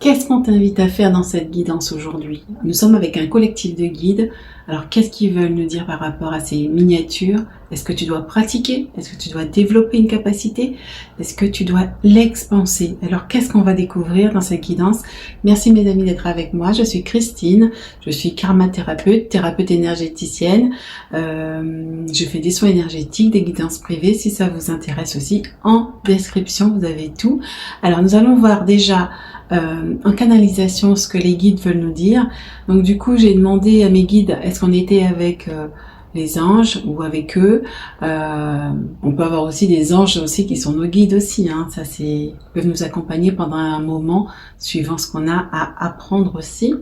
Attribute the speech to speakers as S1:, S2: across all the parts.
S1: qu'est-ce qu'on t'invite à faire dans cette guidance aujourd'hui? Nous sommes avec un collectif de guides. Alors, qu'est-ce qu'ils veulent nous dire par rapport à ces miniatures? Est-ce que tu dois pratiquer? Est-ce que tu dois développer une capacité? Est-ce que tu dois l'expanser? Alors, qu'est-ce qu'on va découvrir dans cette guidance? Merci mes amis d'être avec moi. Je suis Christine. Je suis karma-thérapeute, thérapeute énergéticienne. Je fais des soins énergétiques, des guidances privées. Si ça vous intéresse aussi, en description, vous avez tout. Alors, nous allons voir déjà en canalisation ce que les guides veulent nous dire. Donc du coup j'ai demandé à mes guides est-ce qu'on était avec les anges ou avec eux. On peut avoir aussi des anges aussi qui sont nos guides aussi, hein. Ça c'est, ils peuvent nous accompagner pendant un moment suivant ce qu'on a à apprendre aussi.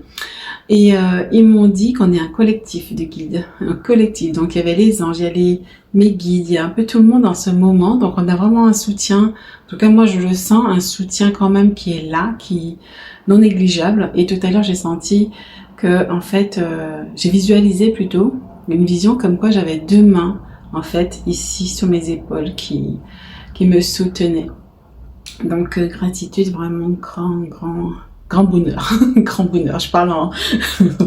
S1: Et ils m'ont dit qu'on est un collectif de guides, un collectif. Donc il y avait les anges, il y a mes guides, il y a un peu tout le monde en ce moment. Donc on a vraiment un soutien. En tout cas moi je le sens, un soutien quand même qui est là, qui non négligeable. Et tout à l'heure j'ai senti que en fait j'ai visualisé plutôt une vision comme quoi j'avais deux mains en fait ici sur mes épaules qui me soutenaient. Donc gratitude, vraiment grand bonheur, grand bonheur, je parle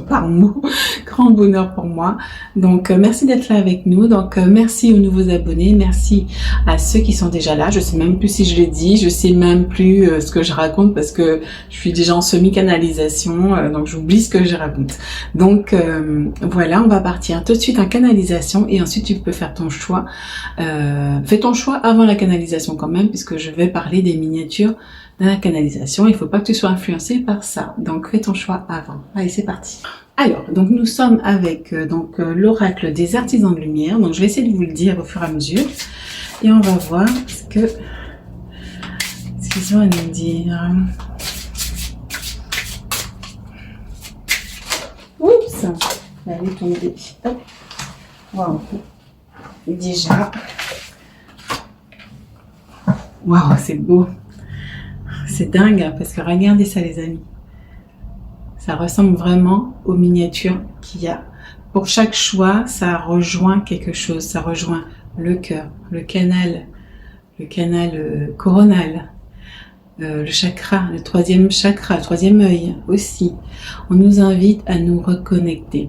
S1: par mots, grand bonheur pour moi. Donc merci d'être là avec nous, donc merci aux nouveaux abonnés, merci à ceux qui sont déjà là, je sais même plus si je l'ai dit, je sais même plus ce que je raconte parce que je suis déjà en semi-canalisation, donc j'oublie ce que je raconte. Donc voilà, on va partir tout de suite en canalisation et ensuite tu peux faire ton choix. Fais ton choix avant la canalisation quand même, puisque je vais parler des miniatures dans la canalisation. Il ne faut pas que tu sois influencé par ça. Donc, fais ton choix avant. Allez, c'est parti. Alors, donc nous sommes avec l'oracle des artisans de lumière. Donc, je vais essayer de vous le dire au fur et à mesure. Et on va voir ce qu'ils ont à nous dire. Oups, elle est tombée. Hop. Waouh. Déjà. Waouh, c'est beau. C'est dingue, hein, parce que regardez ça les amis. Ça ressemble vraiment aux miniatures qu'il y a. Pour chaque choix, ça rejoint quelque chose. Ça rejoint le cœur, le canal coronal, le chakra, le troisième chakra, le troisième œil aussi. On nous invite à nous reconnecter.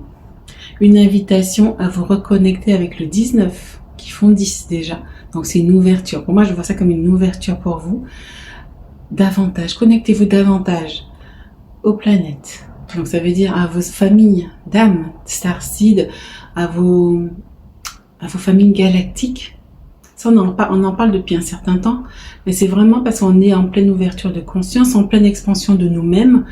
S1: Une invitation à vous reconnecter avec le 19, qui font 10 déjà. Donc c'est une ouverture. Pour moi, je vois ça comme une ouverture pour vous. Davantage, connectez-vous davantage aux planètes. Donc ça veut dire à vos familles d'âmes, starseed, à vos familles galactiques. Ça, on en parle depuis un certain temps, mais c'est vraiment parce qu'on est en pleine ouverture de conscience, en pleine expansion de nous-mêmes,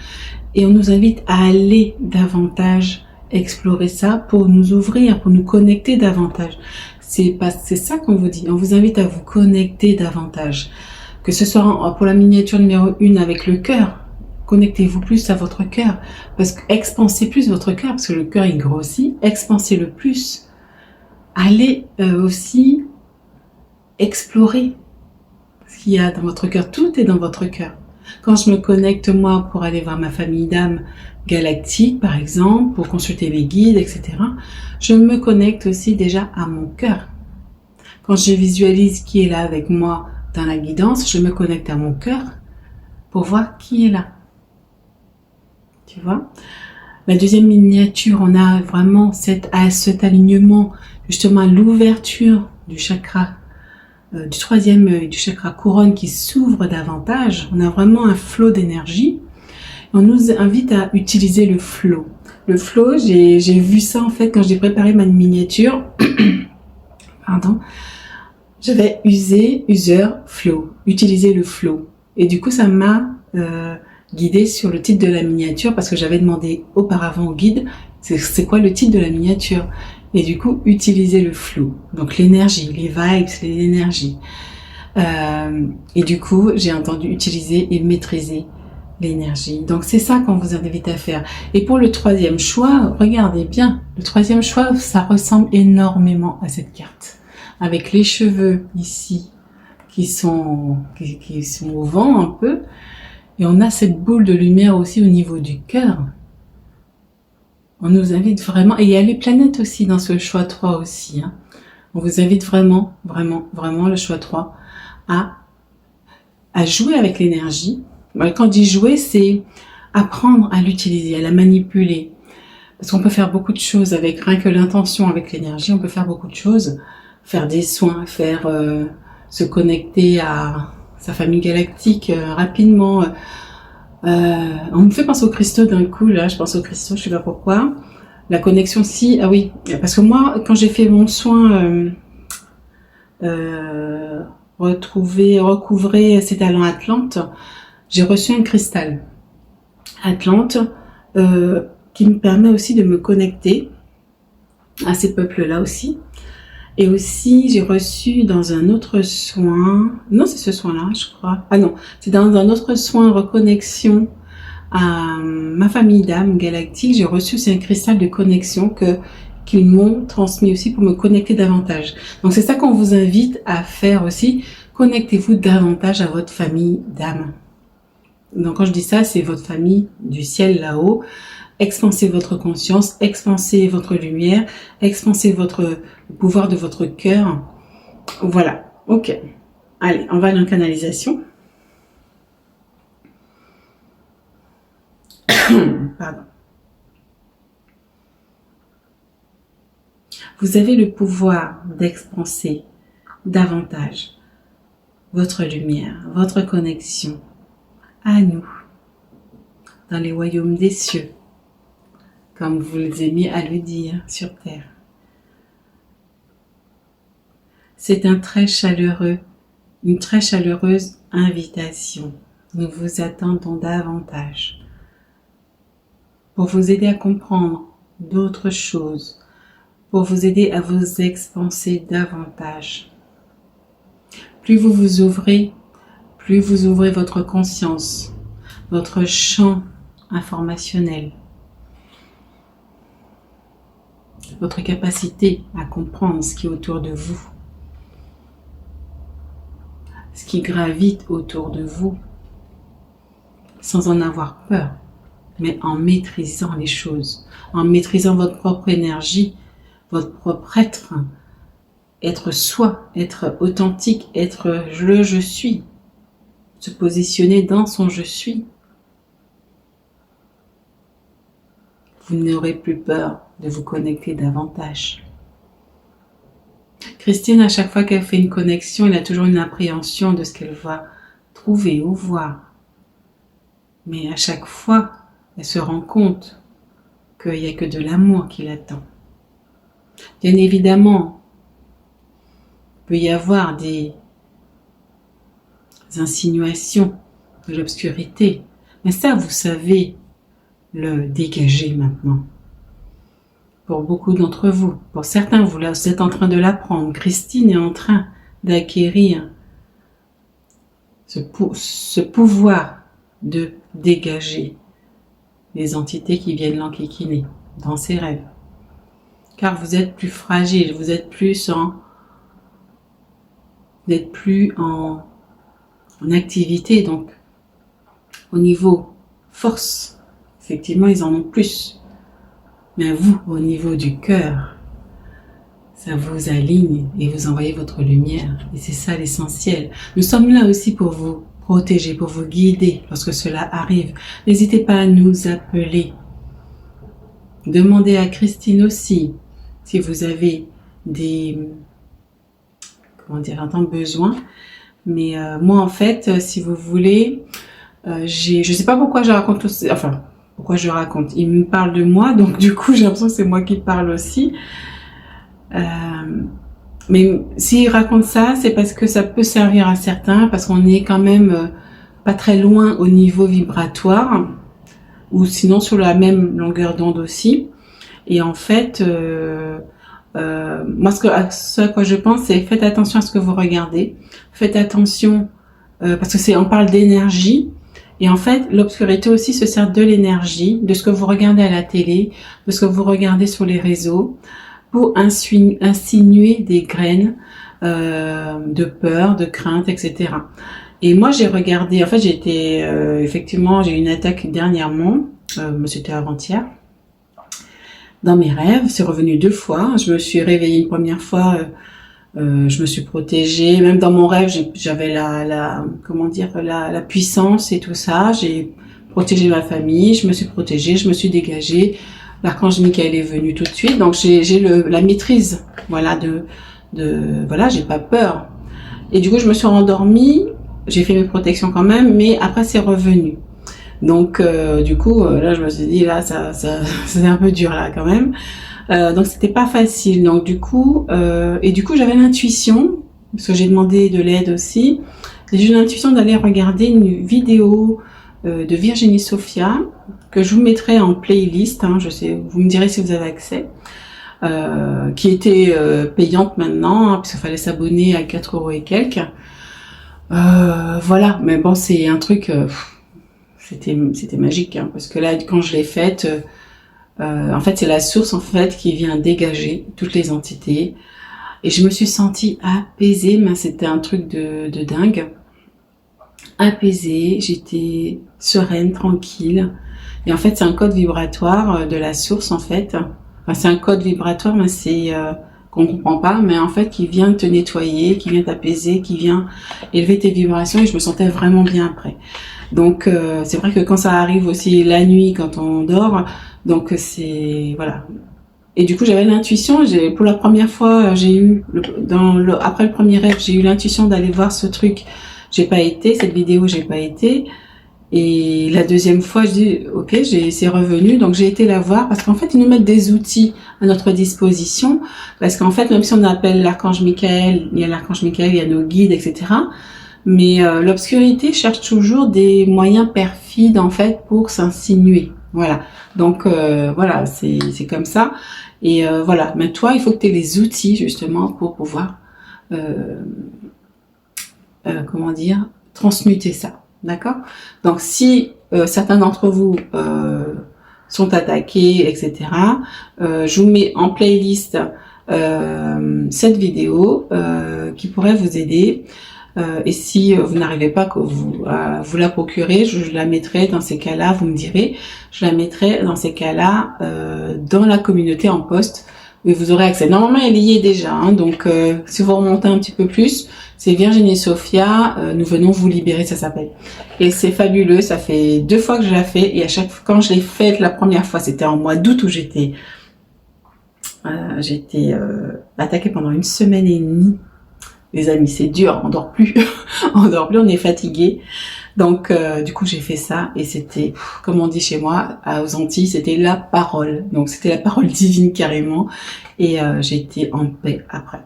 S1: et on nous invite à aller davantage explorer ça pour nous ouvrir, pour nous connecter davantage. C'est ça qu'on vous dit. On vous invite à vous connecter davantage. Que ce soit pour la miniature numéro 1 avec le cœur, connectez-vous plus à votre cœur, parce que expansez plus votre cœur, parce que le cœur il grossit, expansez-le plus. Allez aussi explorer ce qu'il y a dans votre cœur, tout est dans votre cœur. Quand je me connecte moi pour aller voir ma famille d'âmes galactique par exemple, pour consulter mes guides, etc., je me connecte aussi déjà à mon cœur. Quand je visualise qui est là avec moi, dans la guidance, je me connecte à mon cœur pour voir qui est là. Tu vois? La deuxième miniature, on a vraiment cet alignement, justement l'ouverture du chakra, du troisième œil, du chakra couronne qui s'ouvre davantage. On a vraiment un flot d'énergie. On nous invite à utiliser le flow. Le flow, j'ai vu ça en fait quand j'ai préparé ma miniature. Pardon. J'avais utiliser le flow. Et du coup, ça m'a guidée sur le titre de la miniature parce que j'avais demandé auparavant au guide, c'est quoi le titre de la miniature? Et du coup, utiliser le flow. Donc l'énergie, les vibes, les énergies. Et du coup, j'ai entendu utiliser et maîtriser l'énergie. Donc c'est ça qu'on vous invite à faire. Et pour le troisième choix, regardez bien. Le troisième choix, ça ressemble énormément à cette carte. Avec les cheveux ici qui sont au vent un peu, et on a cette boule de lumière aussi au niveau du cœur. On nous invite vraiment, et il y a les planètes aussi dans ce choix 3 aussi, hein. On vous invite vraiment, vraiment, vraiment le choix 3 à jouer avec l'énergie, Quand je dis jouer, c'est apprendre à l'utiliser, à la manipuler. Parce qu'on peut faire beaucoup de choses avec rien que l'intention, avec l'énergie, on peut faire beaucoup de choses. Faire des soins, se connecter à sa famille galactique rapidement. On me fait penser au cristaux d'un coup, là, je pense au cristaux, je sais pas pourquoi. La connexion, si, ah oui, parce que moi, quand j'ai fait mon soin, recouvrer ses talents Atlante, j'ai reçu un cristal Atlante qui me permet aussi de me connecter à ces peuples-là aussi. Et aussi, j'ai reçu dans un autre soin, non, c'est ce soin-là, je crois. Ah non, c'est dans un autre soin reconnexion à ma famille d'âme galactique. J'ai reçu aussi un cristal de connexion qu'ils m'ont transmis aussi pour me connecter davantage. Donc c'est ça qu'on vous invite à faire aussi. Connectez-vous davantage à votre famille d'âme. Donc quand je dis ça, c'est votre famille du ciel là-haut. Expansez votre conscience, expansez votre lumière, expansez le pouvoir de votre cœur. Voilà, ok. Allez, on va aller en canalisation. Pardon. Vous avez le pouvoir d'expanser davantage votre lumière, votre connexion à nous, dans les royaumes des cieux, comme vous aimez à le dire sur terre. C'est une très chaleureuse invitation. Nous vous attendons davantage pour vous aider à comprendre d'autres choses, pour vous aider à vous expanser davantage. Plus vous vous ouvrez votre conscience, votre champ informationnel, votre capacité à comprendre ce qui est autour de vous, ce qui gravite autour de vous, sans en avoir peur, mais en maîtrisant les choses, en maîtrisant votre propre énergie, votre propre être soi, être authentique, être le je suis, se positionner dans son je suis. Vous n'aurez plus peur de vous connecter davantage. Christine, à chaque fois qu'elle fait une connexion, elle a toujours une appréhension de ce qu'elle va trouver ou voir. Mais à chaque fois, elle se rend compte qu'il n'y a que de l'amour qui l'attend. Bien évidemment, il peut y avoir des insinuations de l'obscurité, mais ça, vous savez le dégager maintenant. Pour beaucoup d'entre vous, pour certains, vous êtes en train de l'apprendre. Christine est en train d'acquérir ce pouvoir de dégager les entités qui viennent l'enquiquiner dans ses rêves. Car vous êtes plus fragile, vous êtes plus en activité, donc au niveau force, effectivement ils en ont plus. Mais vous, au niveau du cœur, ça vous aligne et vous envoyez votre lumière. Et c'est ça l'essentiel. Nous sommes là aussi pour vous protéger, pour vous guider lorsque cela arrive. N'hésitez pas à nous appeler. Demandez à Christine aussi si vous avez un besoin. Mais moi, en fait, si vous voulez, je sais pas pourquoi je raconte aussi, pourquoi je raconte. Il me parle de moi, donc du coup, j'ai l'impression que c'est moi qui parle aussi. Mais s'il raconte ça, c'est parce que ça peut servir à certains, parce qu'on est quand même pas très loin au niveau vibratoire, ou sinon sur la même longueur d'onde aussi. Et en fait, moi, ce à quoi je pense, c'est faites attention à ce que vous regardez. Faites attention, parce que on parle d'énergie. Et en fait, l'obscurité aussi se sert de l'énergie, de ce que vous regardez à la télé, de ce que vous regardez sur les réseaux, pour insinuer des graines de peur, de crainte, etc. Et moi, j'ai regardé, en fait, effectivement, j'ai eu une attaque dernièrement, c'était avant-hier, dans mes rêves. C'est revenu 2 fois. Je me suis réveillée une première fois Je me suis protégée, même dans mon rêve, j'avais comment dire, la puissance et tout ça. J'ai protégé ma famille, je me suis protégée, je me suis dégagée. L'archange Michael est venu tout de suite, donc j'ai la maîtrise, voilà, voilà, j'ai pas peur. Et du coup, je me suis rendormie, j'ai fait mes protections quand même, mais après c'est revenu. Donc du coup, là, je me suis dit là, ça c'est un peu dur là quand même. Donc c'était pas facile. Donc du coup, j'avais l'intuition, parce que j'ai demandé de l'aide aussi. J'ai eu l'intuition d'aller regarder une vidéo de Virginie Sophia que je vous mettrai en playlist. Hein, je sais, vous me direz si vous avez accès. Qui était payante maintenant, hein, puisqu'il fallait s'abonner à 4 € et quelques. Voilà, mais bon, c'est un truc, c'était magique, hein, parce que là, quand je l'ai faite, en fait, c'est la source en fait qui vient dégager toutes les entités, et je me suis sentie apaisée, mais c'était un truc de dingue, apaisée, j'étais sereine, tranquille, et en fait, c'est un code vibratoire de la source en fait. Enfin, c'est un code vibratoire, mais c'est qu'on comprend pas, mais en fait qui vient te nettoyer, qui vient t'apaiser, qui vient élever tes vibrations, et je me sentais vraiment bien après. Donc c'est vrai que quand ça arrive aussi la nuit, quand on dort, donc c'est voilà. Et du coup j'avais l'intuition, pour la première fois j'ai eu après le premier rêve, j'ai eu l'intuition d'aller voir ce truc. J'ai pas été, cette vidéo j'ai pas été. Et la deuxième fois, je dis, ok, c'est revenu, donc j'ai été la voir, parce qu'en fait, ils nous mettent des outils à notre disposition, parce qu'en fait, même si on appelle l'archange Michael, il y a l'archange Michael, il y a nos guides, etc., mais l'obscurité cherche toujours des moyens perfides, en fait, pour s'insinuer. Voilà. Donc, voilà, c'est comme ça. Et voilà, mais toi, il faut que tu aies les outils, justement, pour pouvoir, comment dire, transmuter ça. D'accord? Donc, si certains d'entre vous sont attaqués, etc., je vous mets en playlist cette vidéo qui pourrait vous aider. Et si vous n'arrivez pas que vous la procurer, je la mettrai dans ces cas-là, vous me direz, je la mettrai dans ces cas-là dans la communauté en post, où vous aurez accès. Normalement, elle y est déjà, hein, donc si vous remontez un petit peu plus, c'est Virginie Sophia, nous venons vous libérer, ça s'appelle. Et c'est fabuleux, ça fait 2 fois que je l'ai fait, et à chaque fois, quand je l'ai faite la première fois, c'était en mois d'août où j'étais attaquée pendant 1 semaine et demie. Les amis, c'est dur, on dort plus, on dort plus, on est fatigué. Donc du coup j'ai fait ça, et c'était, comme on dit chez moi, aux Antilles, c'était la parole. Donc c'était la parole divine carrément, et j'ai été en paix après.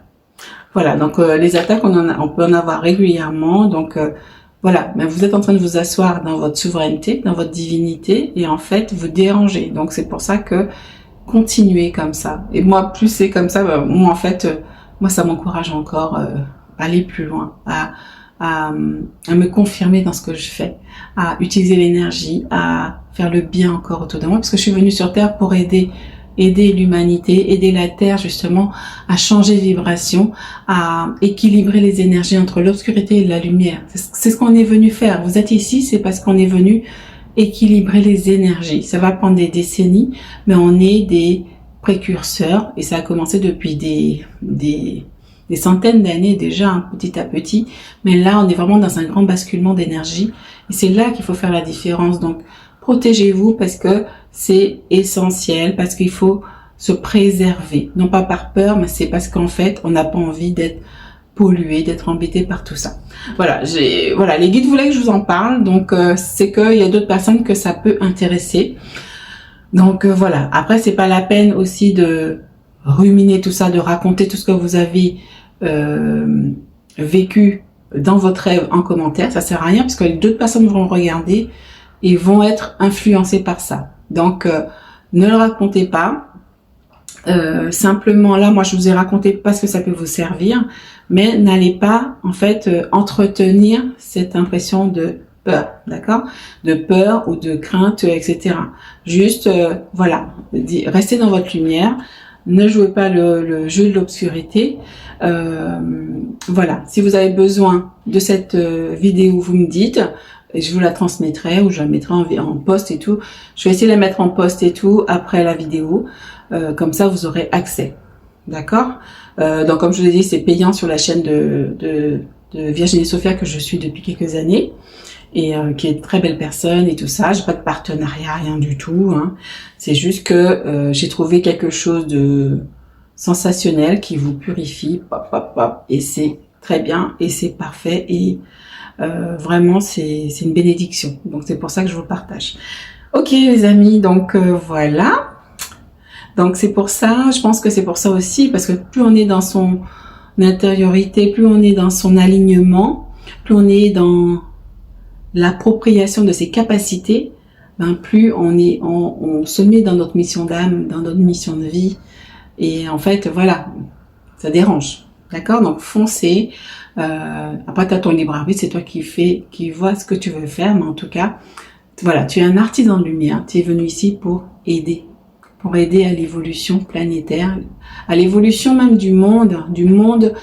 S1: Voilà, donc les attaques, on peut en avoir régulièrement, donc voilà, mais vous êtes en train de vous asseoir dans votre souveraineté, dans votre divinité, et en fait, vous dérangez. Donc c'est pour ça que continuez comme ça. Et moi, plus c'est comme ça, moi en fait, moi ça m'encourage encore à aller plus loin, à me confirmer dans ce que je fais, à utiliser l'énergie, à faire le bien encore autour de moi, parce que je suis venue sur Terre pour aider l'humanité, aider la Terre justement à changer de vibration, à équilibrer les énergies entre l'obscurité et la lumière. C'est ce qu'on est venu faire. Vous êtes ici, c'est parce qu'on est venu équilibrer les énergies. Ça va prendre des décennies, mais on est des précurseurs, et ça a commencé depuis des centaines d'années déjà, hein, petit à petit. Mais là, on est vraiment dans un grand basculement d'énergie, et c'est là qu'il faut faire la différence. Donc, protégez-vous, parce que c'est essentiel, parce qu'il faut se préserver. Non pas par peur, mais c'est parce qu'en fait, on n'a pas envie d'être pollué, d'être embêté par tout ça. Voilà, les guides voulaient que je vous en parle, donc c'est qu'il y a d'autres personnes que ça peut intéresser. Donc voilà, après c'est pas la peine aussi de ruminer tout ça, de raconter tout ce que vous avez vécu dans votre rêve en commentaire, ça sert à rien, parce que d'autres personnes vont regarder et vont être influencés par ça. Donc ne le racontez pas. Simplement là, moi je vous ai raconté parce que ça peut vous servir, mais n'allez pas en fait entretenir cette impression de peur, d'accord, de peur ou de crainte, etc. Juste voilà, restez dans votre lumière, ne jouez pas le jeu de l'obscurité. Voilà, si vous avez besoin de cette vidéo, vous me dites, et je vous la transmettrai, ou je la mettrai en post et tout. Je vais essayer de la mettre en post et tout après la vidéo, comme ça vous aurez accès. D'accord? Donc comme je l'ai dit, c'est payant sur la chaîne de Virginie Sophia que je suis depuis quelques années et qui est une très belle personne et tout ça. J'ai pas de partenariat, rien du tout. Hein. C'est juste que j'ai trouvé quelque chose de sensationnel qui vous purifie, pop, pop, pop, et c'est très bien et c'est parfait et vraiment c'est une bénédiction. Donc c'est pour ça que je vous le partage. Ok les amis, donc voilà. Donc c'est pour ça, je pense que c'est pour ça aussi, parce que plus on est dans son intériorité, plus on est dans son alignement, plus on est dans l'appropriation de ses capacités, ben plus on se met dans notre mission d'âme, dans notre mission de vie. Et en fait, voilà, ça dérange. D'accord? Donc foncez. Après, tu as ton libre arbitre, c'est toi qui vois ce que tu veux faire, mais en tout cas, voilà, tu es un artisan de lumière, tu es venu ici pour aider à l'évolution planétaire, à l'évolution même du monde,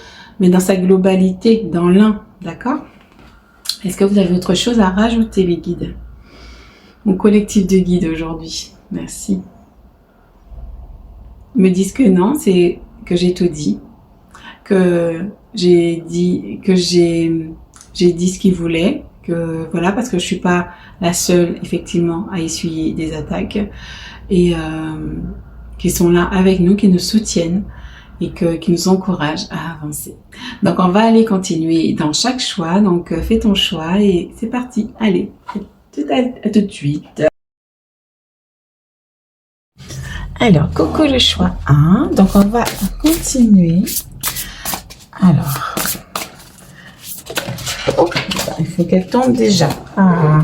S1: mais dans sa globalité, dans l'un, d'accord? Est-ce que vous avez autre chose à rajouter, les guides? Mon collectif de guides aujourd'hui, merci. Ils me disent que non, c'est que j'ai tout dit, que j'ai dit ce qu'ils voulaient, que voilà, parce que je suis pas la seule effectivement à essuyer des attaques et qui sont là avec nous, qui nous soutiennent et qui nous encouragent à avancer. Donc on va aller continuer dans chaque choix, donc fais ton choix et c'est parti, allez, à tout de suite. Alors, coucou le choix 1, donc on va continuer. Alors, oh, il faut qu'elle tombe déjà. Ah.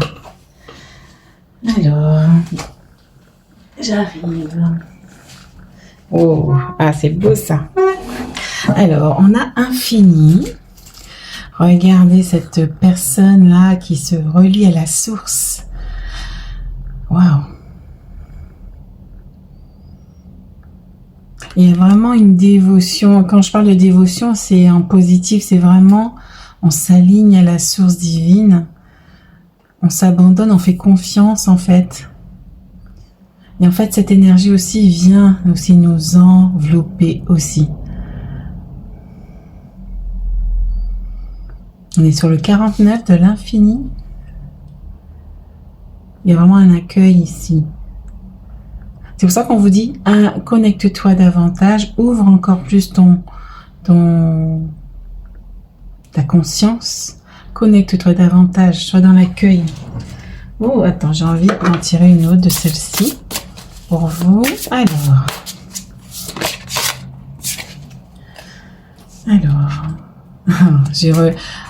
S1: Alors, j'arrive. Oh, ah c'est beau ça. Alors, on a infini. Regardez cette personne-là qui se relie à la source. Waouh. Il y a vraiment une dévotion. Quand je parle de dévotion, c'est en positif. C'est vraiment, on s'aligne à la source divine. On s'abandonne, on fait confiance en fait. Et en fait, cette énergie aussi vient aussi nous envelopper aussi. On est sur le 49 de l'infini. Il y a vraiment un accueil ici. C'est pour ça qu'on vous dit, connecte-toi davantage, ouvre encore plus ta conscience, connecte-toi davantage, sois dans l'accueil. Oh, attends, j'ai envie d'en tirer une autre de celle-ci pour vous.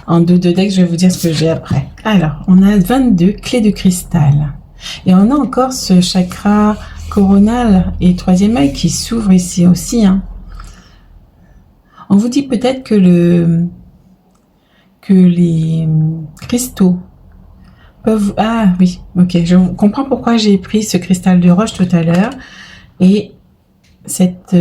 S1: En deux de deck, je vais vous dire ce que j'ai après. Alors, on a 22 clés de cristal. Et on a encore ce chakra coronal et troisième œil qui s'ouvre ici aussi. Hein. On vous dit peut-être que les cristaux peuvent... Ah oui, ok, je comprends pourquoi j'ai pris ce cristal de roche tout à l'heure. Et cette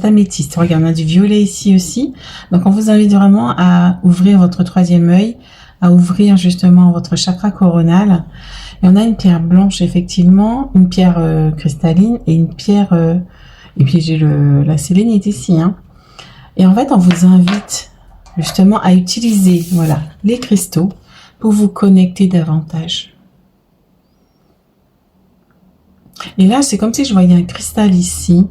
S1: améthyste. Regarde, on a du violet ici aussi. Donc on vous invite vraiment à ouvrir votre troisième œil, à ouvrir justement votre chakra coronal. Et on a une pierre blanche, effectivement, une pierre cristalline et une pierre... et puis j'ai la sélénite ici. Hein. Et en fait, on vous invite justement à utiliser voilà, les cristaux pour vous connecter davantage. Et là, c'est comme si je voyais un cristal ici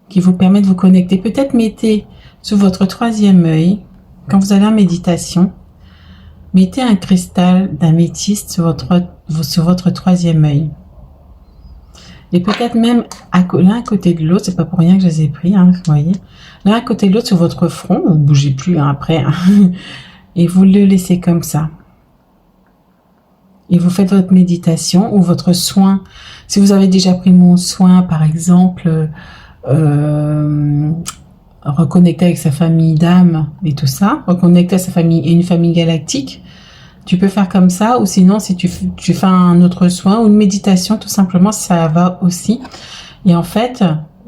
S1: qui vous permet de vous connecter. Peut-être mettez sous votre troisième œil, quand vous allez en méditation, mettez un cristal d'améthyste sur votre troisième œil. Et peut-être même l'un à côté de l'autre, c'est pas pour rien que je les ai pris, hein, vous voyez. L'un à côté de l'autre sur votre front, vous ne bougez plus hein, après. Hein, et vous le laissez comme ça. Et vous faites votre méditation ou votre soin. Si vous avez déjà pris mon soin, par exemple, reconnecter avec sa famille d'âme et tout ça, reconnecter à sa famille et une famille galactique, tu peux faire comme ça, ou sinon si tu fais un autre soin ou une méditation, tout simplement, ça va aussi. Et en fait,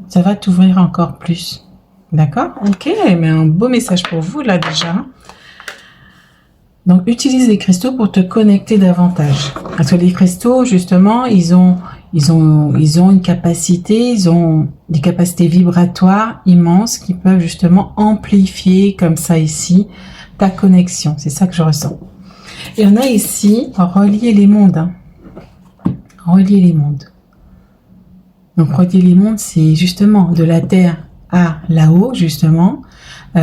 S1: ça va t'ouvrir encore plus. D'accord? Ok, mais un beau message pour vous là déjà. Donc, utilise les cristaux pour te connecter davantage. Parce que les cristaux, justement, ils ont ils ont une capacité, ils ont des capacités vibratoires immenses qui peuvent justement amplifier comme ça ici ta connexion. C'est ça que je ressens. Et on a ici relier les mondes. Hein. Relier les mondes. Donc relier les mondes, c'est justement de la terre à là-haut, justement. De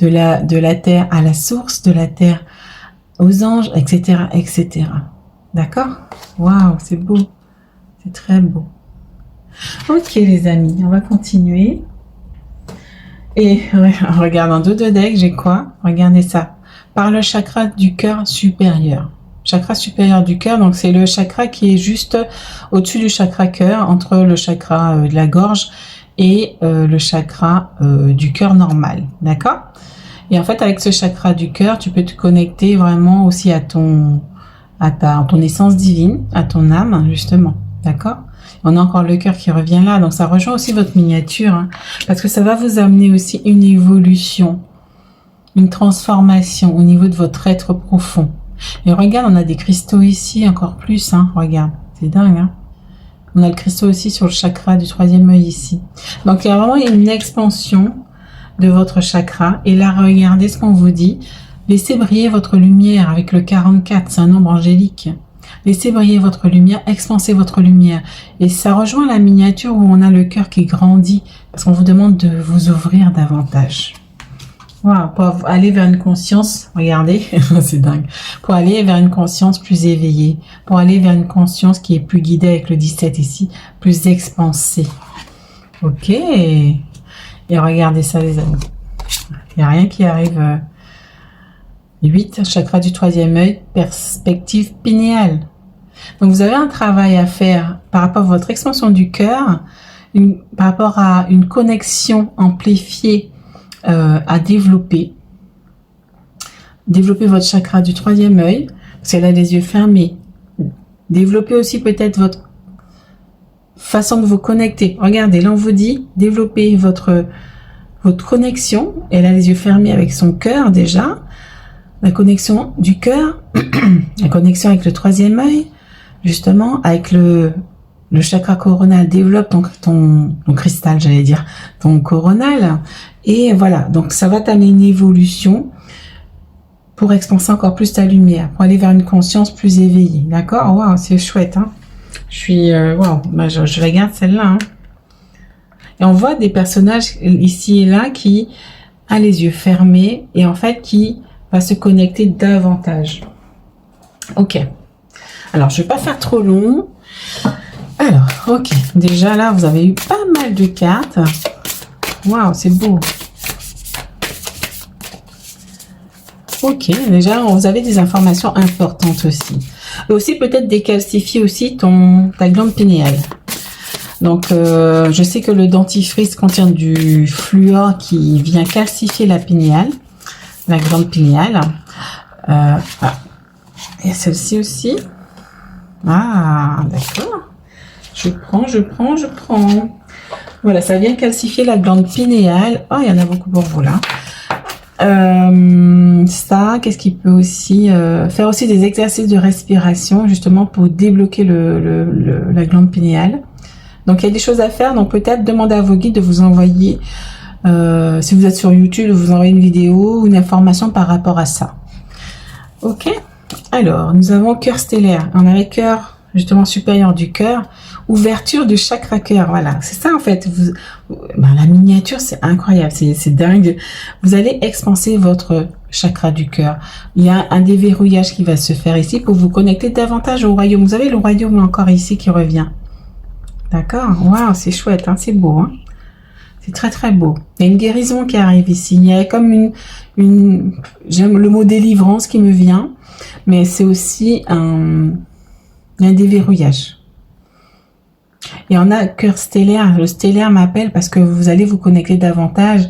S1: la terre à la source, de la terre aux anges, etc., etc. D'accord? Waouh, c'est beau. C'est très beau. Ok, les amis, on va continuer. Et regarde, en dos de deck, j'ai quoi? Regardez ça. Par le chakra du cœur supérieur. Chakra supérieur du cœur, donc c'est le chakra qui est juste au-dessus du chakra cœur, entre le chakra de la gorge et le chakra du cœur normal. D'accord? Et en fait, avec ce chakra du cœur, tu peux te connecter vraiment aussi à ton essence divine, à ton âme, justement. D'accord? On a encore le cœur qui revient là, donc ça rejoint aussi votre miniature, hein, parce que ça va vous amener aussi une évolution, une transformation au niveau de votre être profond. Et regarde, on a des cristaux ici, encore plus, hein, regarde, c'est dingue, hein. On a le cristaux aussi sur le chakra du troisième œil ici. Donc il y a vraiment une expansion de votre chakra. Et là, regardez ce qu'on vous dit. Laissez briller votre lumière avec le 44, c'est un nombre angélique. Laissez briller votre lumière, expansez votre lumière. Et ça rejoint la miniature où on a le cœur qui grandit, parce qu'on vous demande de vous ouvrir davantage. Voilà, pour aller vers une conscience, regardez, c'est dingue, pour aller vers une conscience plus éveillée, pour aller vers une conscience qui est plus guidée avec le 17 ici, plus expansée. Ok. Et regardez ça, les amis. Il n'y a rien qui arrive. 8, chakra du troisième œil, perspective pinéale. Donc, vous avez un travail à faire par rapport à votre expansion du cœur, par rapport à une connexion amplifiée à développer. Développer votre chakra du troisième œil, parce qu'elle a les yeux fermés. Développer aussi peut-être votre façon de vous connecter. Regardez, là on vous dit, développer votre connexion. Elle a les yeux fermés avec son cœur déjà. La connexion du cœur, la connexion avec le troisième œil, justement, avec le chakra coronal. Développe ton cristal, j'allais dire, ton coronal. Et voilà, donc ça va t'amener une évolution pour expanser encore plus ta lumière, pour aller vers une conscience plus éveillée. D'accord? Waouh, c'est chouette, hein? Je suis... waouh, bah, je la garde celle-là, hein. Et on voit des personnages ici et là qui a les yeux fermés et en fait qui va se connecter davantage. Ok. Alors, je vais pas faire trop long. Alors, ok. Déjà là, vous avez eu pas mal de cartes. Waouh, c'est beau. Ok, déjà, vous avez des informations importantes aussi. Et aussi, peut-être décalcifier aussi ta glande pinéale. Donc, je sais que le dentifrice contient du fluor qui vient calcifier la pinéale, la glande pinéale. Ah. Et celle-ci aussi. Ah, d'accord. Je prends. Voilà, ça vient calcifier la glande pinéale. Oh, il y en a beaucoup pour vous là. Ça, qu'est-ce qui peut aussi faire aussi des exercices de respiration justement pour débloquer la glande pinéale. Donc il y a des choses à faire, donc peut-être demander à vos guides de vous envoyer, si vous êtes sur YouTube, de vous envoyer une vidéo ou une information par rapport à ça. Ok. Alors nous avons cœur stellaire, on a le cœur justement supérieur du cœur, ouverture du chakra cœur, voilà, c'est ça en fait. La miniature c'est incroyable, c'est dingue. Vous allez expanser votre chakra du cœur. Il y a un déverrouillage qui va se faire ici pour vous connecter davantage au royaume. Vous avez le royaume encore ici qui revient. D'accord? Waouh, c'est chouette, hein, c'est beau, hein. C'est très très beau. Il y a une guérison qui arrive ici. Il y a comme j'aime le mot délivrance qui me vient, mais c'est aussi un déverrouillage. Et on a cœur stellaire. Le stellaire m'appelle parce que vous allez vous connecter davantage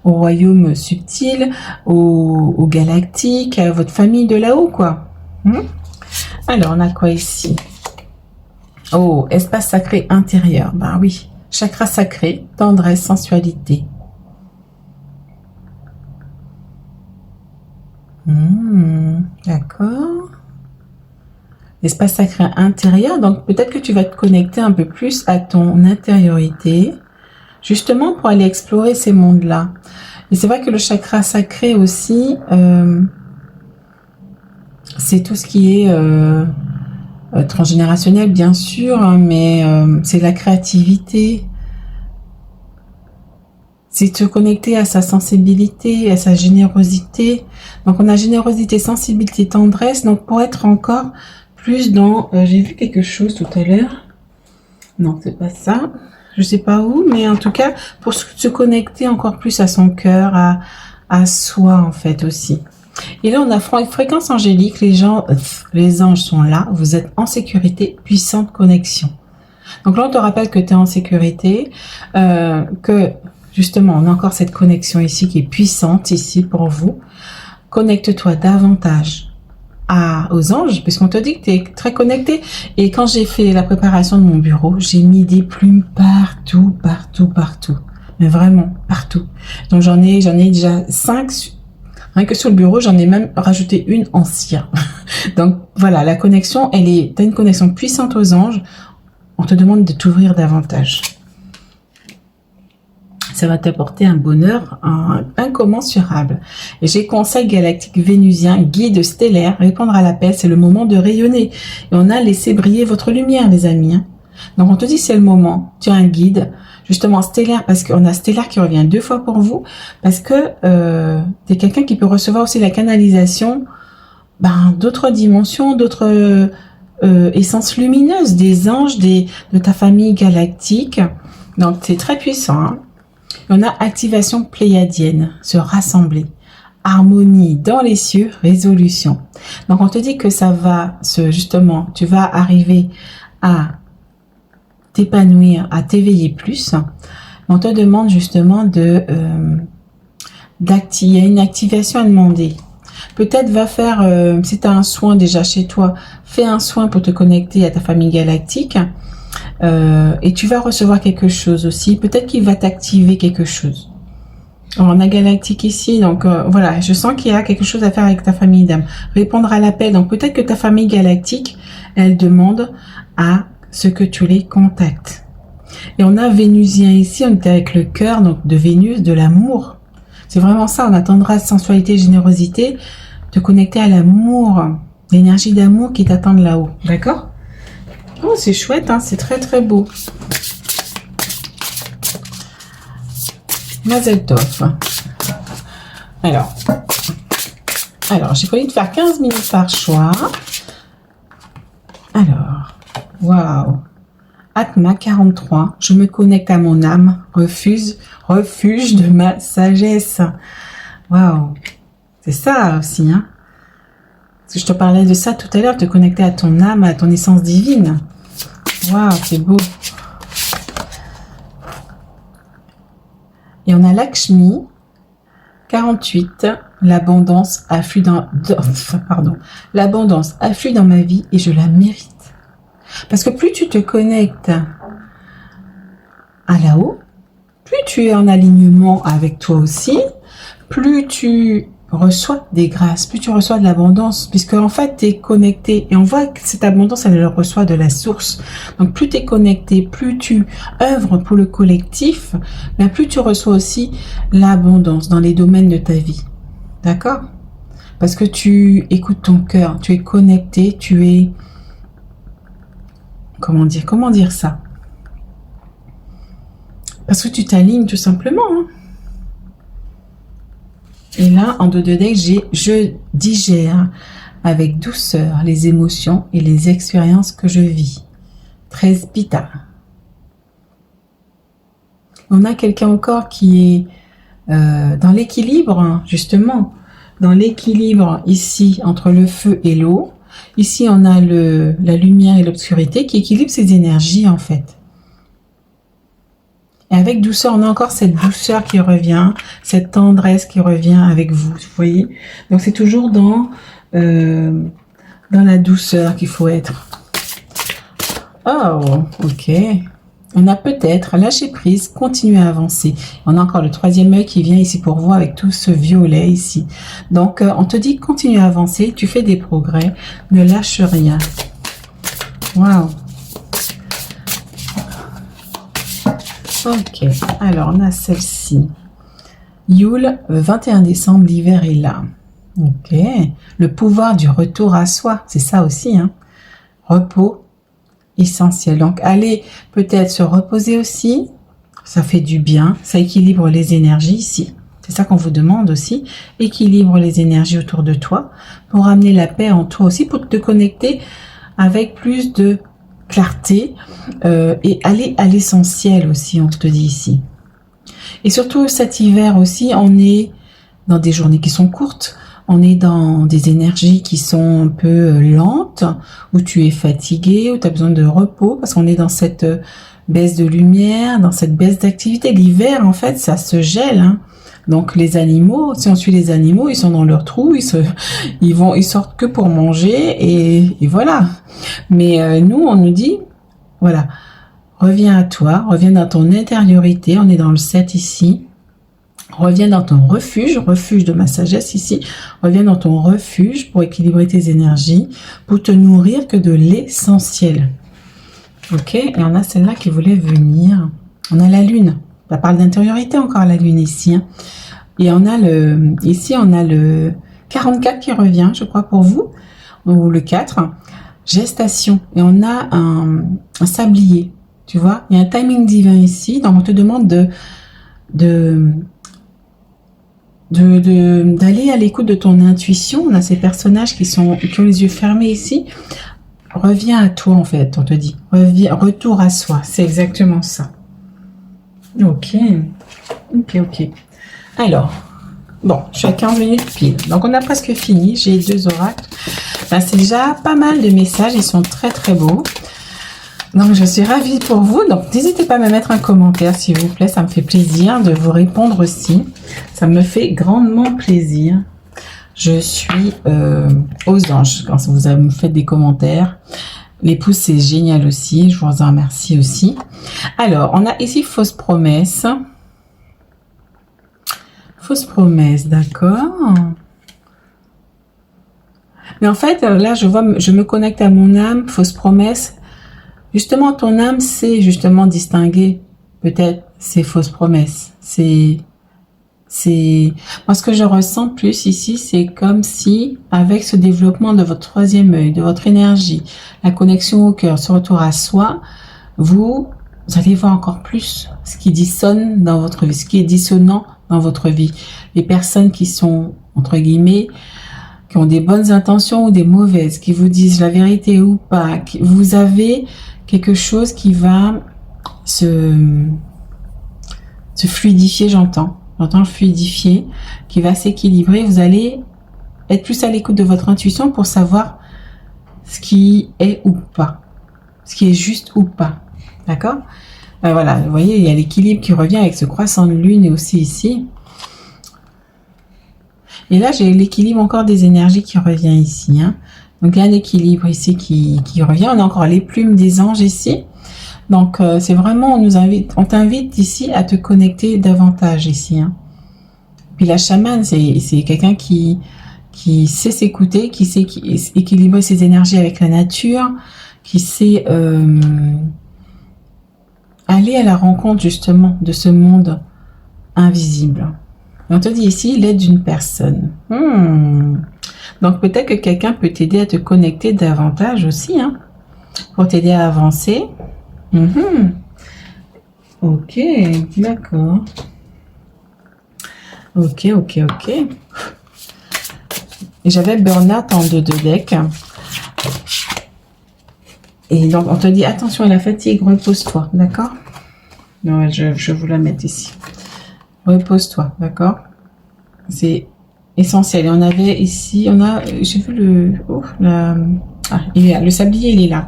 S1: au royaume subtil, au galactique, à votre famille de là-haut, quoi. Alors, on a quoi ici? Oh, espace sacré intérieur. Ben oui. Chakra sacré, tendresse, sensualité. D'accord. l'espace sacré intérieur. Donc peut-être que tu vas te connecter un peu plus à ton intériorité, justement pour aller explorer ces mondes-là. Et c'est vrai que le chakra sacré aussi, c'est tout ce qui est transgénérationnel bien sûr, hein, mais c'est la créativité. C'est te connecter à sa sensibilité, à sa générosité. Donc on a générosité, sensibilité, tendresse. Donc pour être encore plus dans... j'ai vu quelque chose tout à l'heure. Non, c'est pas ça. Je sais pas où, mais en tout cas, pour se connecter encore plus à son cœur, à soi en fait aussi. Et là, on a fréquence angélique. Les anges sont là. Vous êtes en sécurité, puissante connexion. Donc là, on te rappelle que tu es en sécurité, que... Justement, on a encore cette connexion ici qui est puissante ici pour vous. Connecte-toi davantage aux anges, puisqu'on te dit que tu es très connecté. Et quand j'ai fait la préparation de mon bureau, j'ai mis des plumes partout, partout, partout. Mais vraiment, partout. Donc j'en ai déjà 5. Rien que sur le bureau, j'en ai même rajouté une en cire. Donc voilà, la connexion, t'as une connexion puissante aux anges. On te demande de t'ouvrir davantage. Ça va t'apporter un bonheur incommensurable. Et j'ai conseil galactique vénusien, guide stellaire, répondre à l'appel, c'est le moment de rayonner. Et on a laissé briller votre lumière, les amis. Hein. Donc on te dit c'est le moment. Tu as un guide, justement stellaire, parce qu'on a stellaire qui revient 2 fois pour vous, parce que tu es quelqu'un qui peut recevoir aussi la canalisation d'autres dimensions, d'autres essences lumineuses, des anges, de ta famille galactique. Donc c'est très puissant. Hein. On a activation pléiadienne, se rassembler, harmonie dans les cieux, résolution. Donc on te dit que ça va justement, tu vas arriver à t'épanouir, à t'éveiller plus. On te demande justement il y a une activation à demander. Peut-être va faire, si tu as un soin déjà chez toi, fais un soin pour te connecter à ta famille galactique. Et tu vas recevoir quelque chose aussi. Peut-être qu'il va t'activer quelque chose. Alors, on a galactique ici, donc voilà, je sens qu'il y a quelque chose à faire avec ta famille d'âme. Répondre à l'appel, donc peut-être que ta famille galactique, elle demande à ce que tu les contactes. Et on a Vénusien ici, on est avec le cœur, donc de Vénus, de l'amour. C'est vraiment ça, on attendra sensualité, générosité, te connecter à l'amour, l'énergie d'amour qui t'attend de là-haut, d'accord ? Oh, c'est chouette, hein, c'est très très beau. Mazel Tov. Alors j'ai prévu de faire 15 minutes par choix. Alors, waouh. Atma 43, je me connecte à mon âme, refuge de ma sagesse. Waouh, c'est ça aussi, hein. Parce que je te parlais de ça tout à l'heure, te connecter à ton âme, à ton essence divine. Waouh, c'est beau. Et on a Lakshmi 48, l'abondance afflue l'abondance afflue dans ma vie et je la mérite. Parce que plus tu te connectes à là-haut, plus tu es en alignement avec toi aussi, plus tu reçois des grâces, plus tu reçois de l'abondance, puisque en fait tu es connecté et on voit que cette abondance elle le reçoit de la source. Donc plus tu es connecté, plus tu œuvres pour le collectif, mais plus tu reçois aussi l'abondance dans les domaines de ta vie. D'accord? Parce que tu écoutes ton cœur, tu es connecté, tu es... Comment dire ça? Parce que tu t'alignes tout simplement. Hein. Et là, en dos de deck, je digère avec douceur les émotions et les expériences que je vis. 13 Pitta. On a quelqu'un encore qui est dans l'équilibre, hein, justement. Dans l'équilibre ici entre le feu et l'eau. Ici, on a la lumière et l'obscurité qui équilibrent ces énergies, en fait. Et avec douceur, on a encore cette douceur qui revient, cette tendresse qui revient avec vous, vous voyez. Donc, c'est toujours dans la douceur qu'il faut être. Oh, ok. On a peut-être lâché prise, continuer à avancer. On a encore le 3e œil qui vient ici pour vous avec tout ce violet ici. Donc, on te dit continue à avancer, tu fais des progrès, ne lâche rien. Waouh. Ok, alors on a celle-ci. Yule, 21 décembre, l'hiver est là. Ok, le pouvoir du retour à soi, c'est ça aussi, hein. Repos, essentiel. Donc, allez peut-être se reposer aussi, ça fait du bien, ça équilibre les énergies ici. C'est ça qu'on vous demande aussi, équilibre les énergies autour de toi pour amener la paix en toi aussi, pour te connecter avec plus de clarté et aller à l'essentiel aussi, on te dit ici. Et surtout cet hiver aussi, on est dans des journées qui sont courtes, on est dans des énergies qui sont un peu lentes, où tu es fatigué, où tu as besoin de repos, parce qu'on est dans cette baisse de lumière, dans cette baisse d'activité. L'hiver, en fait, ça se gèle, hein. Donc les animaux, si on suit les animaux, ils sont dans leur trou, ils sortent que pour manger et voilà. Mais nous, on nous dit, voilà, reviens à toi, reviens dans ton intériorité, on est dans le 7 ici, reviens dans ton refuge, refuge de ma sagesse ici, reviens dans ton refuge pour équilibrer tes énergies, pour te nourrir que de l'essentiel. Ok, et on a celle-là qui voulait venir, on a la lune. Ça parle d'intériorité encore, la lune ici. Hein. Et on a ici, on a le 44 qui revient, je crois, pour vous, ou le 4, gestation. Et on a un sablier, tu vois. Il y a un timing divin ici, donc on te demande d'aller à l'écoute de ton intuition. On a ces personnages qui ont les yeux fermés ici. Reviens à toi, en fait, on te dit. Retour à soi, c'est exactement ça. Ok. Alors, bon, je suis à 15 minutes pile. Donc, on a presque fini. J'ai 2 oracles. Ben, c'est déjà pas mal de messages. Ils sont très, très beaux. Donc, je suis ravie pour vous. Donc, n'hésitez pas à me mettre un commentaire, s'il vous plaît. Ça me fait plaisir de vous répondre aussi. Ça me fait grandement plaisir. Je suis aux anges quand vous me faites des commentaires. Les pouces, c'est génial aussi. Je vous en remercie aussi. Alors, on a ici fausse promesse. Fausse promesse, d'accord. Mais en fait, là, je me connecte à mon âme. Fausse promesse. Justement, ton âme sait justement distinguer peut-être ces fausses promesses. Moi, ce que je ressens plus ici, c'est comme si, avec ce développement de votre 3e œil, de votre énergie, la connexion au cœur, ce retour à soi, vous allez voir encore plus ce qui dissonne dans votre vie, ce qui est dissonant dans votre vie. Les personnes qui sont, entre guillemets, qui ont des bonnes intentions ou des mauvaises, qui vous disent la vérité ou pas, vous avez quelque chose qui va se fluidifier, j'entends fluidifier, qui va s'équilibrer. Vous allez être plus à l'écoute de votre intuition pour savoir ce qui est ou pas, ce qui est juste ou pas, d'accord. Voilà, vous voyez, il y a l'équilibre qui revient avec ce croissant de lune et aussi ici. Et là, j'ai l'équilibre encore des énergies qui revient ici. Hein. Donc, il y a un équilibre ici qui revient. On a encore les plumes des anges ici. Donc, c'est vraiment, on t'invite ici à te connecter davantage ici. Hein. Puis la chamane, c'est quelqu'un qui sait s'écouter, qui sait équilibrer ses énergies avec la nature, qui sait aller à la rencontre justement de ce monde invisible. Et on te dit ici l'aide d'une personne. Donc peut-être que quelqu'un peut t'aider à te connecter davantage aussi, hein, pour t'aider à avancer. Ok, d'accord. Ok. Et j'avais Burnout en 2 decks. Et donc, on te dit, attention à la fatigue, repose-toi, d'accord? Non, je vais vous la mettre ici. Repose-toi, d'accord? C'est essentiel. Et on avait ici, j'ai vu le sablier, il est là.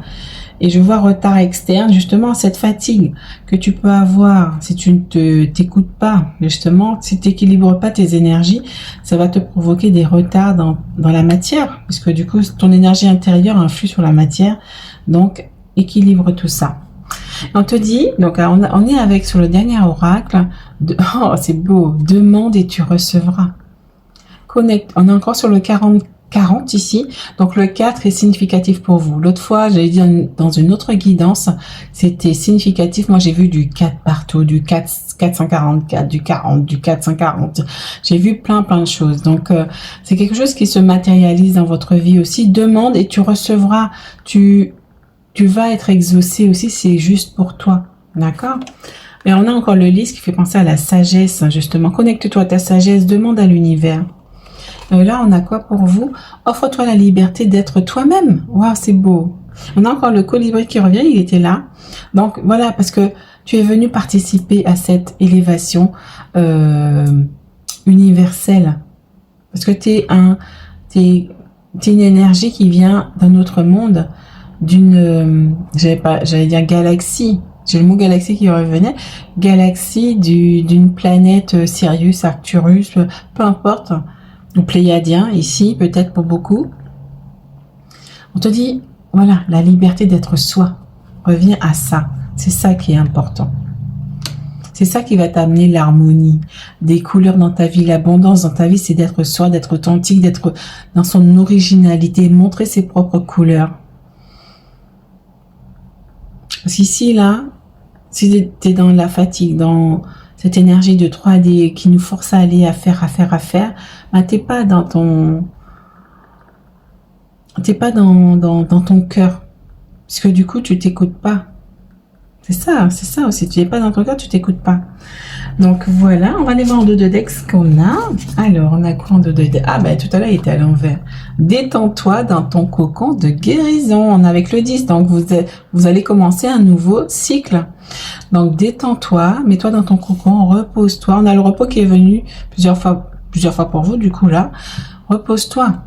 S1: Et je vois retard externe, justement, cette fatigue que tu peux avoir si tu ne t'écoutes pas, justement, si tu n'équilibres pas tes énergies, ça va te provoquer des retards dans la matière, puisque du coup, ton énergie intérieure influe sur la matière, donc équilibre tout ça. On te dit, donc on est avec sur le dernier oracle, c'est beau, demande et tu recevras. Connecte, on est encore sur le 44, 40 ici. Donc le 4 est significatif pour vous. L'autre fois, j'allais dire dans une autre guidance, c'était significatif. Moi, j'ai vu du 4 partout, du 4, 444, du 40, du 440. J'ai vu plein de choses. Donc c'est quelque chose qui se matérialise dans votre vie aussi. Demande et tu recevras. Tu vas être exaucé aussi, c'est juste pour toi. D'accord? Et on a encore le lys qui fait penser à la sagesse, justement. Connecte-toi à ta sagesse, demande à l'univers. Là, on a quoi pour vous? Offre-toi la liberté d'être toi-même. Waouh, c'est beau. On a encore le colibri qui revient, il était là. Donc, voilà, parce que tu es venu participer à cette élévation universelle. Parce que t'es une énergie qui vient d'un autre monde, d'une, j'allais dire galaxie. J'ai le mot galaxie qui revenait. Galaxie d'une planète Sirius, Arcturus, peu importe. Ou Pléiadien, ici, peut-être pour beaucoup. On te dit, voilà, la liberté d'être soi. Reviens à ça. C'est ça qui est important. C'est ça qui va t'amener l'harmonie, des couleurs dans ta vie, l'abondance dans ta vie, c'est d'être soi, d'être authentique, d'être dans son originalité, montrer ses propres couleurs. Parce qu'ici, là, si tu es dans la fatigue, dans cette énergie de 3D qui nous force à aller à faire, ben t'es pas dans ton ton cœur. Parce que du coup, tu t'écoutes pas. C'est ça aussi. Tu n'es pas dans ton cœur, tu t'écoutes pas. Donc voilà, on va aller voir en 2 de deck ce qu'on a. Alors, on a quoi en 2 de deck? Ah ben tout à l'heure, il était à l'envers. Détends-toi dans ton cocon de guérison. On est avec le 10, donc vous allez commencer un nouveau cycle. Donc détends-toi, mets-toi dans ton cocon, repose-toi. On a le repos qui est venu plusieurs fois pour vous, du coup là. Repose-toi.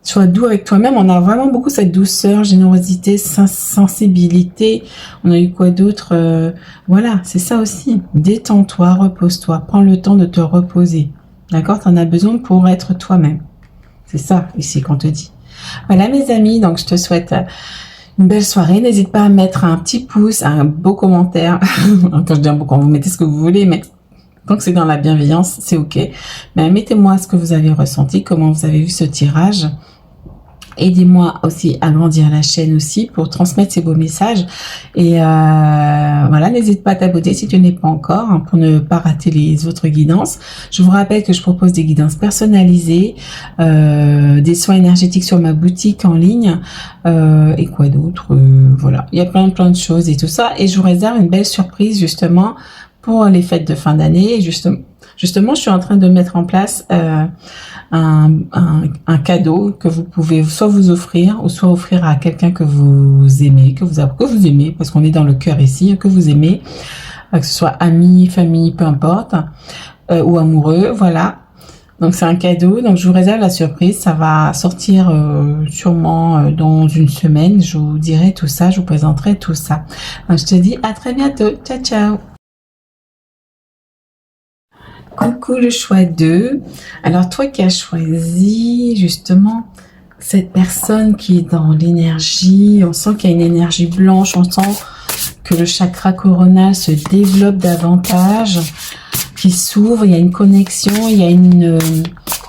S1: Sois doux avec toi-même. On a vraiment beaucoup cette douceur, générosité, sensibilité. On a eu quoi d'autre? Voilà, c'est ça aussi. Détends-toi, repose-toi. Prends le temps de te reposer. D'accord? Tu en as besoin pour être toi-même. C'est ça ici qu'on te dit. Voilà mes amis, donc je te souhaite une belle soirée. N'hésite pas à mettre un petit pouce, un beau commentaire. Quand je dis un beau commentaire, vous mettez ce que vous voulez, mais tant que c'est dans la bienveillance, c'est ok. Mais mettez-moi ce que vous avez ressenti, comment vous avez vu ce tirage. Aidez-moi aussi à grandir la chaîne aussi pour transmettre ces beaux messages. Et voilà, n'hésite pas à t'abonner si tu n'es pas encore, hein, pour ne pas rater les autres guidances. Je vous rappelle que je propose des guidances personnalisées, des soins énergétiques sur ma boutique en ligne, et quoi d'autre, voilà, il y a plein de choses et tout ça. Et je vous réserve une belle surprise justement pour les fêtes de fin d'année. Justement, je suis en train de mettre en place un cadeau que vous pouvez soit vous offrir ou soit offrir à quelqu'un que vous aimez, que vous aimez, parce qu'on est dans le cœur ici, que vous aimez, que ce soit amis, famille, peu importe, ou amoureux, voilà. Donc c'est un cadeau, donc je vous réserve la surprise, ça va sortir sûrement dans une semaine, je vous dirai tout ça, je vous présenterai tout ça. Donc je te dis à très bientôt, ciao ciao. Coucou le choix 2. Alors toi qui as choisi justement cette personne qui est dans l'énergie, on sent qu'il y a une énergie blanche, on sent que le chakra coronal se développe davantage, qui s'ouvre, il y a une connexion, il y a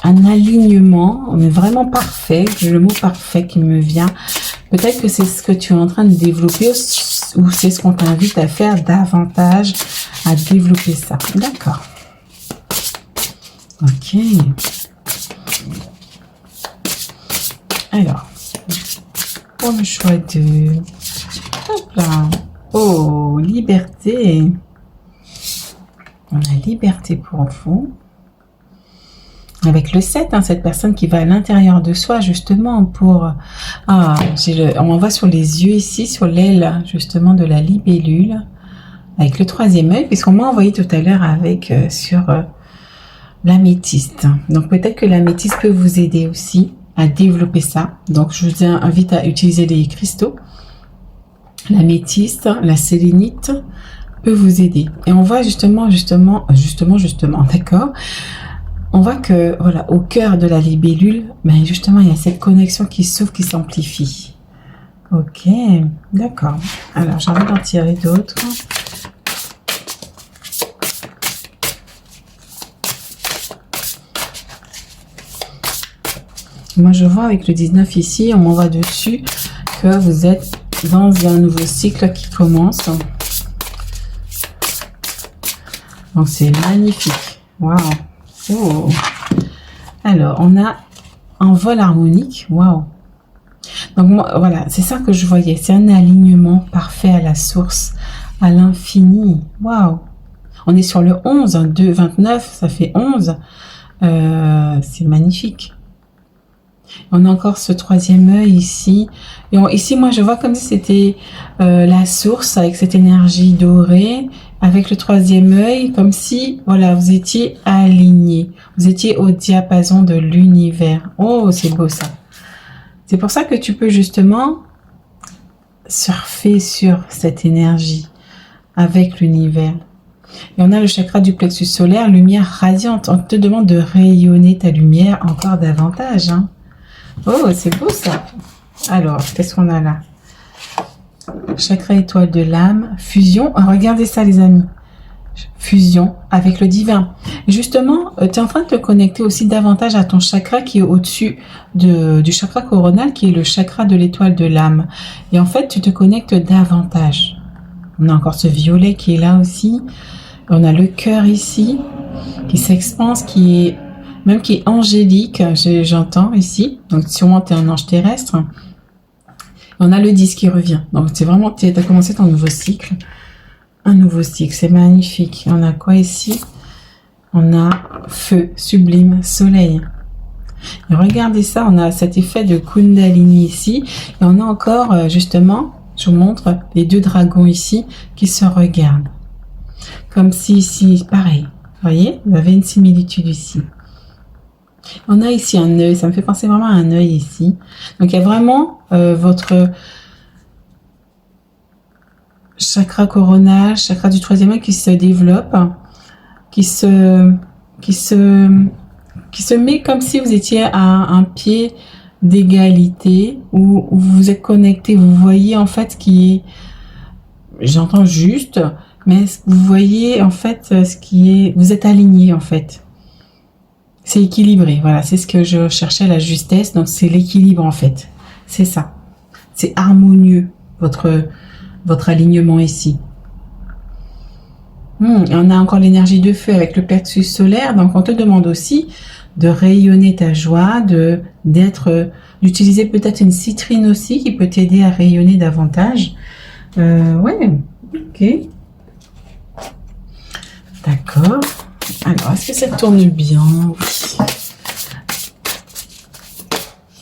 S1: un alignement, mais vraiment parfait, j'ai le mot parfait qui me vient. Peut-être que c'est ce que tu es en train de développer ou c'est ce qu'on t'invite à faire davantage, à développer ça. D'accord. Ok. Alors, pour le choix de... Hop là. Oh, liberté. On a liberté pour vous. Avec le 7, hein, cette personne qui va à l'intérieur de soi, justement, pour... Ah, on m'envoie sur les yeux ici, sur l'aile, justement, de la libellule. Avec le 3e œil, puisqu'on m'a envoyé tout à l'heure avec, sur... l'améthyste. Donc peut-être que l'améthyste peut vous aider aussi à développer ça. Donc je vous invite à utiliser les cristaux. L'améthyste, la sélénite peut vous aider. Et on voit justement, d'accord. On voit que voilà, au cœur de la libellule, ben justement il y a cette connexion qui s'ouvre, qui s'amplifie. Ok, d'accord. Alors j'ai envie d'en tirer d'autres. Moi, je vois avec le 19 ici, on m'envoie dessus que vous êtes dans un nouveau cycle qui commence. Donc, c'est magnifique. Waouh. Oh. Alors, on a un vol harmonique. Waouh. Donc, moi, voilà, c'est ça que je voyais. C'est un alignement parfait à la source, à l'infini. Waouh. On est sur le 11, 2, 29, ça fait 11. C'est magnifique. On a encore ce troisième œil ici. Et ici, moi, je vois comme si c'était la source avec cette énergie dorée, avec le troisième œil, comme si, voilà, vous étiez aligné. Vous étiez au diapason de l'univers. Oh, c'est beau ça. C'est pour ça que tu peux justement surfer sur cette énergie avec l'univers. Et on a le chakra du plexus solaire, lumière radiante. On te demande de rayonner ta lumière encore davantage, hein. Oh, c'est beau ça. Alors, qu'est-ce qu'on a là? Chakra étoile de l'âme, fusion. Oh, regardez ça les amis. Fusion avec le divin. Justement, tu es en train de te connecter aussi davantage à ton chakra qui est au-dessus du chakra coronal, qui est le chakra de l'étoile de l'âme. Et en fait, tu te connectes davantage. On a encore ce violet qui est là aussi. On a le cœur ici, qui s'expanse, qui est angélique, j'entends ici. Donc, sûrement, tu es un ange terrestre. On a le 10 qui revient. Donc, c'est vraiment, tu as commencé ton nouveau cycle. Un nouveau cycle, c'est magnifique. On a quoi ici? On a feu, sublime, soleil. Et regardez ça, on a cet effet de Kundalini ici. Et on a encore, justement, je vous montre les deux dragons ici qui se regardent. Comme si ici, pareil. Vous voyez, vous avez une similitude ici. On a ici un œil, ça me fait penser vraiment à un œil ici. Donc, il y a vraiment votre chakra coronal, chakra du troisième œil qui se développe, qui se met comme si vous étiez à un pied d'égalité, où vous vous êtes connecté. Vous voyez en fait ce qui est, j'entends juste, mais vous voyez en fait ce qui est, vous êtes aligné en fait. C'est équilibré, voilà, c'est ce que je cherchais, la justesse, donc c'est l'équilibre en fait. C'est ça. C'est harmonieux, votre alignement ici. Et on a encore l'énergie de feu avec le plexus solaire, donc on te demande aussi de rayonner ta joie, d'utiliser peut-être une citrine aussi qui peut t'aider à rayonner davantage. Ouais, ok. D'accord. Alors, est-ce que ça tourne bien? Oui.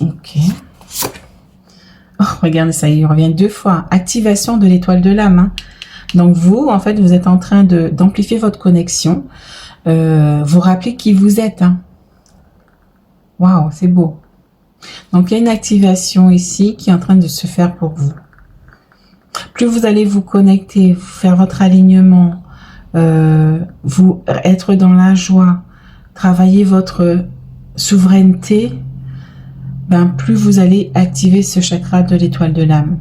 S1: Ok. Oh, regardez ça, il revient 2 fois. Activation de l'étoile de l'âme. Hein. Donc, vous, en fait, vous êtes en train d'amplifier votre connexion. Vous rappelez qui vous êtes. Hein. Waouh, c'est beau. Donc, il y a une activation ici qui est en train de se faire pour vous. Plus vous allez vous connecter, faire votre alignement, vous être dans la joie, travailler votre souveraineté, ben plus vous allez activer ce chakra de l'étoile de l'âme.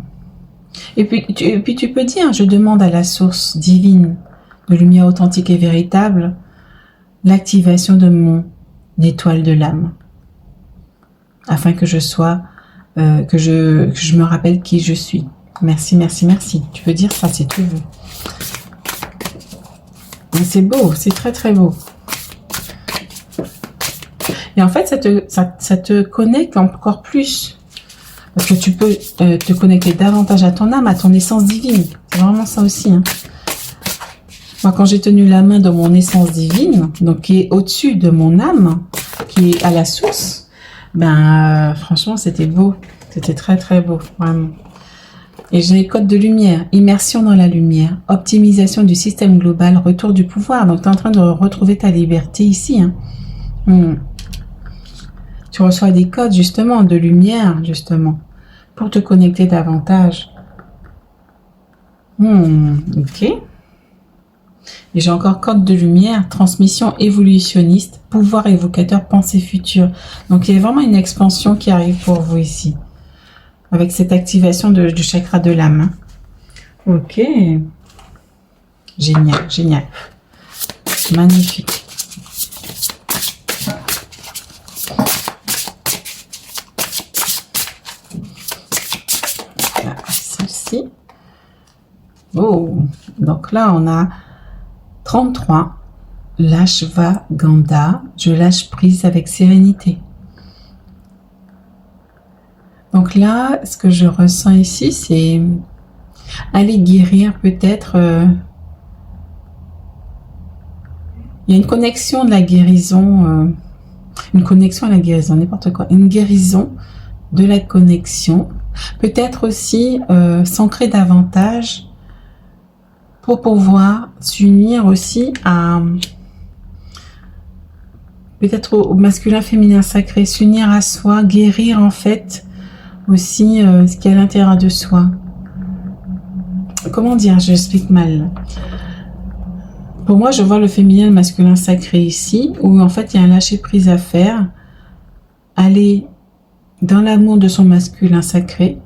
S1: Et puis tu peux dire, je demande à la source divine de lumière authentique et véritable l'activation de mon étoile de l'âme, afin que je sois, que je me rappelle qui je suis. Merci, merci, merci. Tu peux dire ça si tu veux. C'est beau, c'est très très beau. Et en fait, ça te connecte encore plus. Parce que tu peux te connecter davantage à ton âme, à ton essence divine. C'est vraiment ça aussi. Hein. Moi, quand j'ai tenu la main de mon essence divine, donc qui est au-dessus de mon âme, qui est à la source, ben franchement, c'était beau. C'était très très beau, vraiment. Et j'ai les codes de lumière, immersion dans la lumière, optimisation du système global, retour du pouvoir. Donc, tu es en train de retrouver ta liberté ici. Hein. Tu reçois des codes, justement, de lumière, justement, pour te connecter davantage. Ok. Et j'ai encore code de lumière, transmission évolutionniste, pouvoir évocateur, pensée future. Donc, il y a vraiment une expansion qui arrive pour vous ici. Avec cette activation du chakra de l'âme. Ok. Génial, génial. Magnifique. ici. Oh, donc là, on a 33. L'ashwagandha, je lâche prise avec sérénité. Donc là, ce que je ressens ici, c'est aller guérir peut-être. Il y a une connexion de la guérison, une connexion à la guérison, n'importe quoi. Une guérison de la connexion. Peut-être aussi s'ancrer davantage pour pouvoir s'unir aussi à peut-être au masculin, féminin, sacré, s'unir à soi, guérir en fait aussi ce qui est à l'intérieur de soi. Comment dire, j'explique mal. Pour moi, je vois le féminin, le masculin sacré ici, où en fait il y a un lâcher prise à faire, aller dans l'amour de son masculin sacré,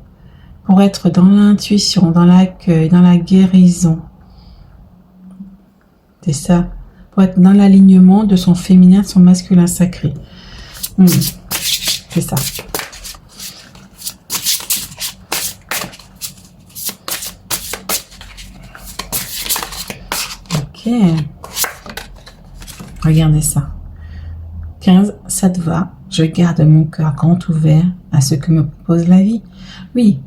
S1: pour être dans l'intuition, dans l'accueil, dans la guérison. C'est ça, pour être dans l'alignement de son féminin, de son masculin sacré. C'est ça. Ok. Regardez ça. 15, ça te va. Je garde mon cœur grand ouvert à ce que me propose la vie. Oui.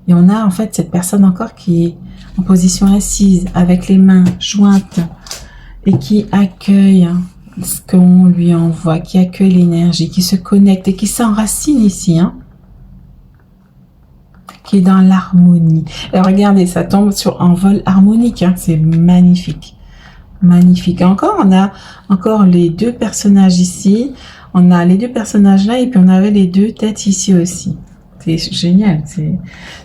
S1: Et on a en fait cette personne encore qui est en position assise, avec les mains jointes et qui accueille ce qu'on lui envoie, qui accueille l'énergie, qui se connecte et qui s'enracine ici, qui est dans l'harmonie. Et regardez, ça tombe sur un vol harmonique, c'est magnifique. Magnifique. Encore, on a encore les deux personnages ici, on a les deux personnages là et puis on avait les deux têtes ici aussi. C'est génial.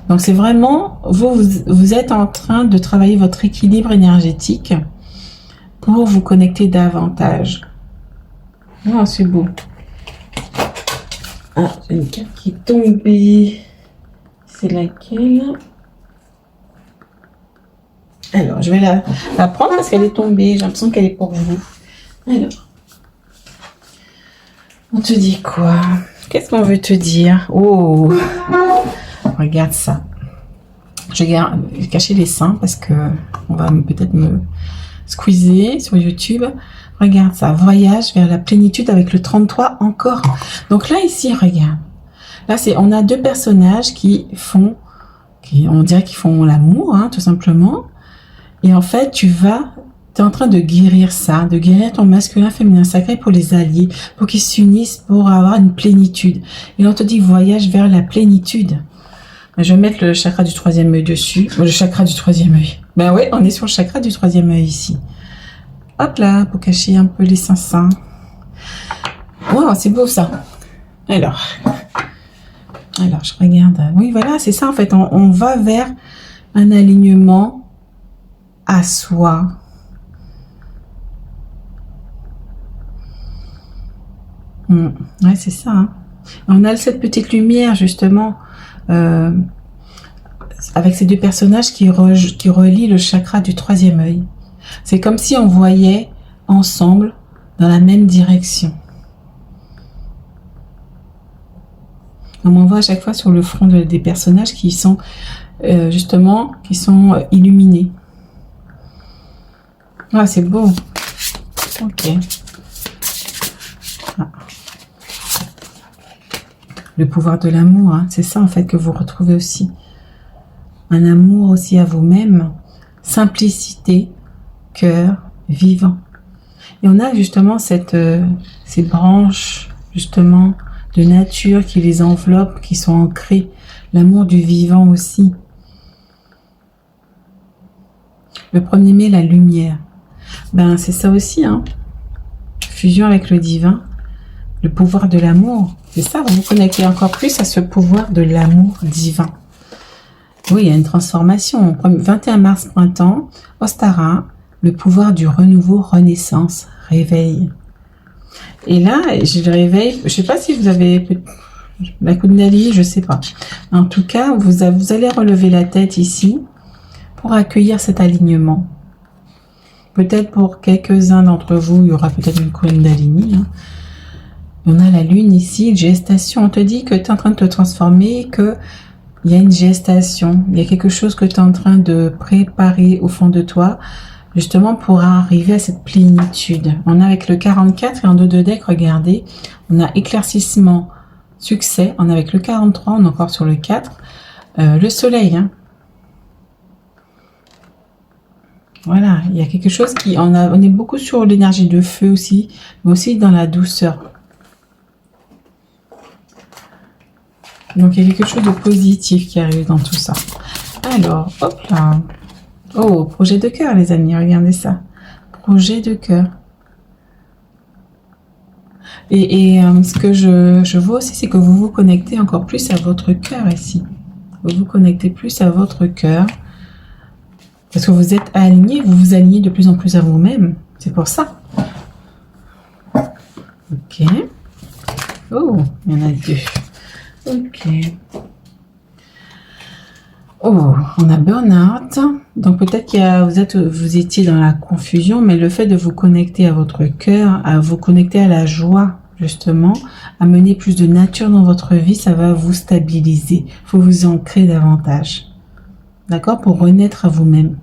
S1: Donc c'est vraiment, vous êtes en train de travailler votre équilibre énergétique pour vous connecter davantage. Oh, c'est beau. Ah, j'ai une carte qui est tombée. C'est laquelle? Alors, je vais la prendre parce qu'elle est tombée. J'ai l'impression qu'elle est pour vous. Alors, on te dit quoi? Qu'est-ce qu'on veut te dire? Oh, regarde ça. Je vais cacher les seins parce que on va peut-être me squeezer sur YouTube. Regarde ça. Voyage vers la plénitude avec le 33 encore. Donc là, ici, regarde. Là, on a deux personnages on dirait qu'ils font l'amour, tout simplement. Et en fait, tu es en train de guérir ça, de guérir ton masculin, féminin sacré pour les allier, pour qu'ils s'unissent, pour avoir une plénitude. Et on te dit voyage vers la plénitude. Je vais mettre le chakra du troisième œil dessus. Le chakra du troisième œil. Ben ouais, on est sur le chakra du troisième œil ici. Hop là, pour cacher un peu les seins. Wow, c'est beau ça. Alors, je regarde. Oui, voilà, c'est ça en fait. On va vers un alignement à soi. Ouais, c'est ça. On a cette petite lumière justement avec ces deux personnages qui relient le chakra du troisième œil. C'est comme si on voyait ensemble dans la même direction. On voit à chaque fois sur le front des personnages qui sont justement illuminés. Ah, c'est beau. Ok. Ah. Le pouvoir de l'amour, c'est ça en fait que vous retrouvez aussi. Un amour aussi à vous-même, simplicité, cœur, vivant. Et on a justement ces branches justement de nature qui les enveloppent, qui sont ancrées. L'amour du vivant aussi. Le 1er mai, la lumière. Ben c'est ça aussi, fusion avec le divin, le pouvoir de l'amour. C'est ça, vous vous connectez encore plus à ce pouvoir de l'amour divin. Oui, il y a une transformation. 21 mars, printemps, Ostara, le pouvoir du renouveau, renaissance, réveil. Et là, j'ai le réveil, je ne sais pas si vous avez la Kundalini, je ne sais pas. En tout cas, vous allez relever la tête ici pour accueillir cet alignement. Peut-être pour quelques-uns d'entre vous, il y aura peut-être une Kundalini. On a la lune ici, gestation. On te dit que tu es en train de te transformer, que Il y a une gestation, il y a quelque chose que tu es en train de préparer au fond de toi, justement pour arriver à cette plénitude. On a avec le 44 et en dos de deck, regardez, on a éclaircissement, succès. On a avec le 43, on est encore sur le 4. Le soleil, hein. Voilà, il y a quelque chose qui... On est beaucoup sur l'énergie de feu aussi, mais aussi dans la douceur. Donc, il y a quelque chose de positif qui arrive dans tout ça. Alors, hop là. Oh, projet de cœur, les amis, regardez ça. Projet de cœur. Et ce que je vois aussi, c'est que vous vous connectez encore plus à votre cœur ici. Vous vous connectez plus à votre cœur. Parce que vous êtes aligné, vous vous alignez de plus en plus à vous-même. C'est pour ça. Ok. Oh, il y en a deux. Ok. Oh, on a burn-out. Donc peut-être vous étiez dans la confusion, mais le fait de vous connecter à votre cœur, à vous connecter à la joie, justement, amener plus de nature dans votre vie, ça va vous stabiliser. Il faut vous ancrer davantage. D'accord? Pour renaître à vous-même.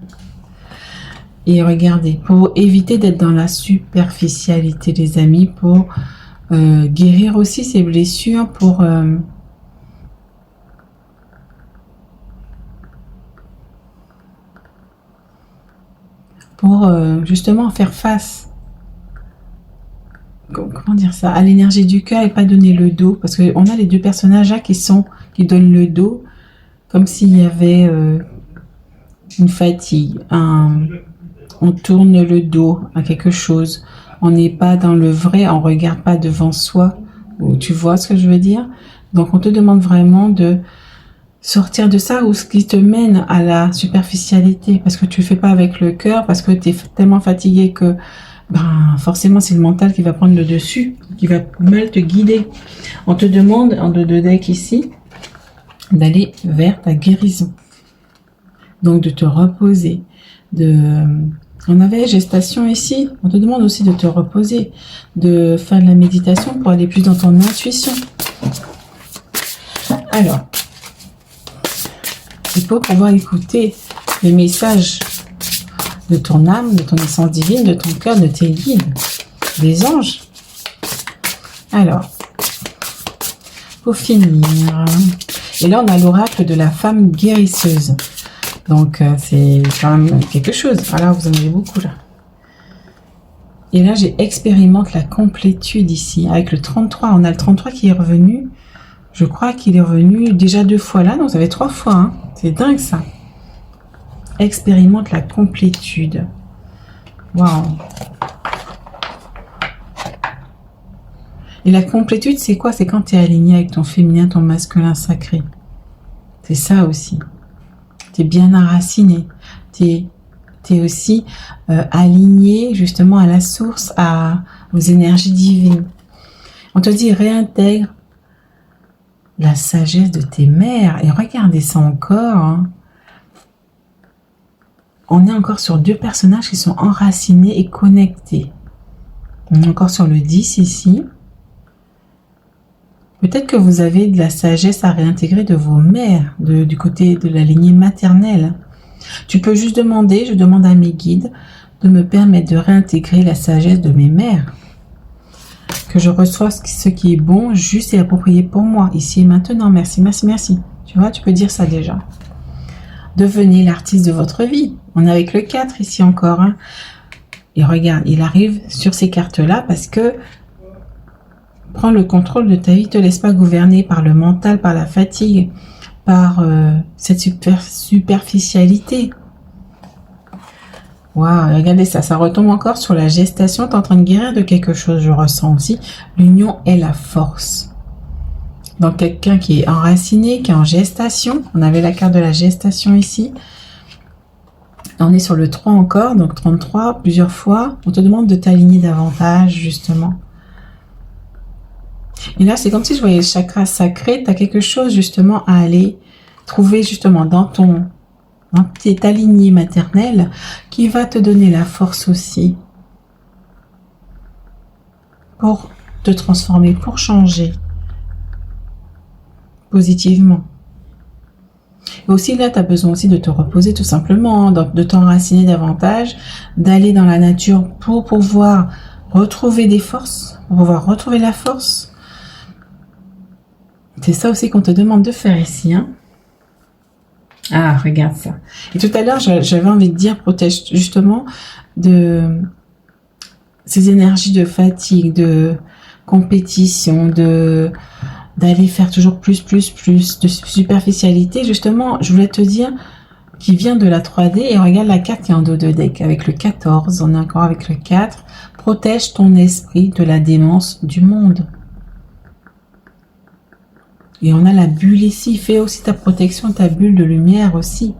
S1: Et regardez, pour éviter d'être dans la superficialité, les amis, pour guérir aussi ces blessures, pour justement faire face, comment dire ça, à l'énergie du cœur et pas donner le dos, parce qu'on a les deux personnages là qui donnent le dos, comme s'il y avait une fatigue, on tourne le dos à quelque chose, on n'est pas dans le vrai, on regarde pas devant soi, tu vois ce que je veux dire? Donc on te demande vraiment de sortir de ça, ou ce qui te mène à la superficialité, parce que tu le fais pas avec le cœur, parce que tu es tellement fatigué que forcément c'est le mental qui va prendre le dessus, qui va mal te guider. On te demande en deux de deck ici d'aller vers ta guérison, donc de te reposer, on avait gestation ici, on te demande aussi de te reposer, de faire de la méditation pour aller plus dans ton intuition. Alors, il faut pouvoir écouter les messages de ton âme, de ton essence divine, de ton cœur, de tes guides, des anges. Alors, pour finir, et là on a l'oracle de la femme guérisseuse. Donc c'est quand même quelque chose. Alors vous en avez beaucoup là. Et là j'expérimente la complétude ici. Avec le 33, on a le 33 qui est revenu. Je crois qu'il est revenu déjà 2 fois là. Donc ça fait 3 fois. Hein. C'est dingue ça. Expérimente la complétude. Waouh. Et la complétude c'est quoi? C'est quand tu es aligné avec ton féminin, ton masculin sacré. C'est ça aussi. Tu es bien enraciné, tu es aussi aligné justement à la source, aux énergies divines. On te dit réintègre la sagesse de tes mères, et regardez ça encore. Hein. On est encore sur 2 personnages qui sont enracinés et connectés. On est encore sur le 10 ici. Peut-être que vous avez de la sagesse à réintégrer de vos mères, du côté de la lignée maternelle. Tu peux juste demander, je demande à mes guides, de me permettre de réintégrer la sagesse de mes mères. Que je reçoive ce qui est bon, juste et approprié pour moi, ici et maintenant. Merci, merci, merci. Tu vois, tu peux dire ça déjà. Devenez l'artiste de votre vie. On est avec le 4 ici encore. Hein. Et regarde, il arrive sur ces cartes-là parce que prends le contrôle de ta vie, ne te laisse pas gouverner par le mental, par la fatigue, par cette superficialité. Waouh, regardez ça, ça retombe encore sur la gestation. Tu es en train de guérir de quelque chose, je ressens aussi. L'union est la force. Donc quelqu'un qui est enraciné, qui est en gestation. On avait la carte de la gestation ici. On est sur le 3 encore, donc 33, plusieurs fois. On te demande de t'aligner davantage, justement. Et là, c'est comme si je voyais le chakra sacré. Tu as quelque chose, justement, à aller trouver, justement, dans ta lignée maternelle, qui va te donner la force aussi pour te transformer, pour changer positivement. Et aussi là, tu as besoin aussi de te reposer tout simplement, de t'enraciner davantage, d'aller dans la nature pour pouvoir retrouver des forces, pour pouvoir retrouver la force. C'est ça aussi qu'on te demande de faire ici, hein. Ah, regarde ça. Et tout à l'heure, j'avais envie de dire, protège justement de ces énergies de fatigue, de compétition, d'aller faire toujours plus, de superficialité. Justement, je voulais te dire qui vient de la 3D et regarde la carte qui est en dos de deck avec le 14, on est encore avec le 4. Protège ton esprit de la démence du monde. Et on a la bulle ici. Fais aussi ta protection, ta bulle de lumière aussi.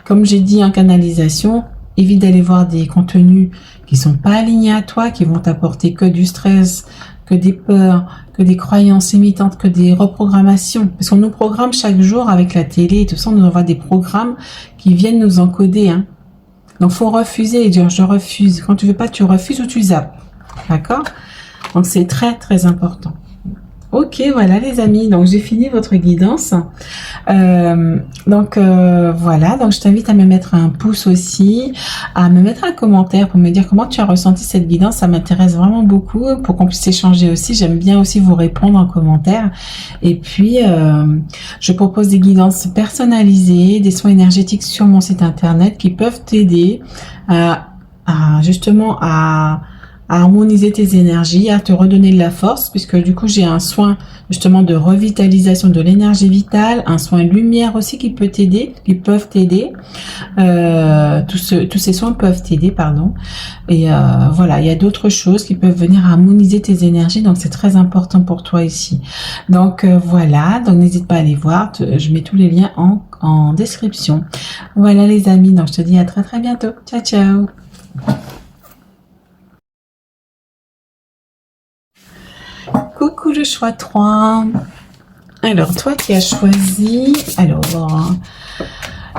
S1: Comme j'ai dit en canalisation, évite d'aller voir des contenus qui sont pas alignés à toi, qui vont t'apporter que du stress, que des peurs, que des croyances limitantes, que des reprogrammations. Parce qu'on nous programme chaque jour avec la télé et tout ça, on nous envoie des programmes qui viennent nous encoder, hein. Donc, faut refuser et dire je refuse. Quand tu veux pas, tu refuses ou tu zappes. D'accord? Donc, c'est très, très important. Ok, voilà les amis, donc j'ai fini votre guidance. Voilà, donc je t'invite à me mettre un pouce aussi, à me mettre un commentaire pour me dire comment tu as ressenti cette guidance. Ça m'intéresse vraiment beaucoup pour qu'on puisse échanger aussi. J'aime bien aussi vous répondre en commentaire. Et puis, je propose des guidances personnalisées, des soins énergétiques sur mon site internet qui peuvent t'aider justement à harmoniser tes énergies, à te redonner de la force, puisque du coup j'ai un soin justement de revitalisation de l'énergie vitale, un soin lumière aussi qui peut t'aider, qui peuvent t'aider. Tous ces soins peuvent t'aider, pardon. Et voilà, il y a d'autres choses qui peuvent venir harmoniser tes énergies, donc c'est très important pour toi ici. Donc voilà, donc n'hésite pas à aller voir, je mets tous les liens en description. Voilà les amis, donc je te dis à très très bientôt. Ciao ciao. Coucou le choix 3. Alors, toi qui as choisi,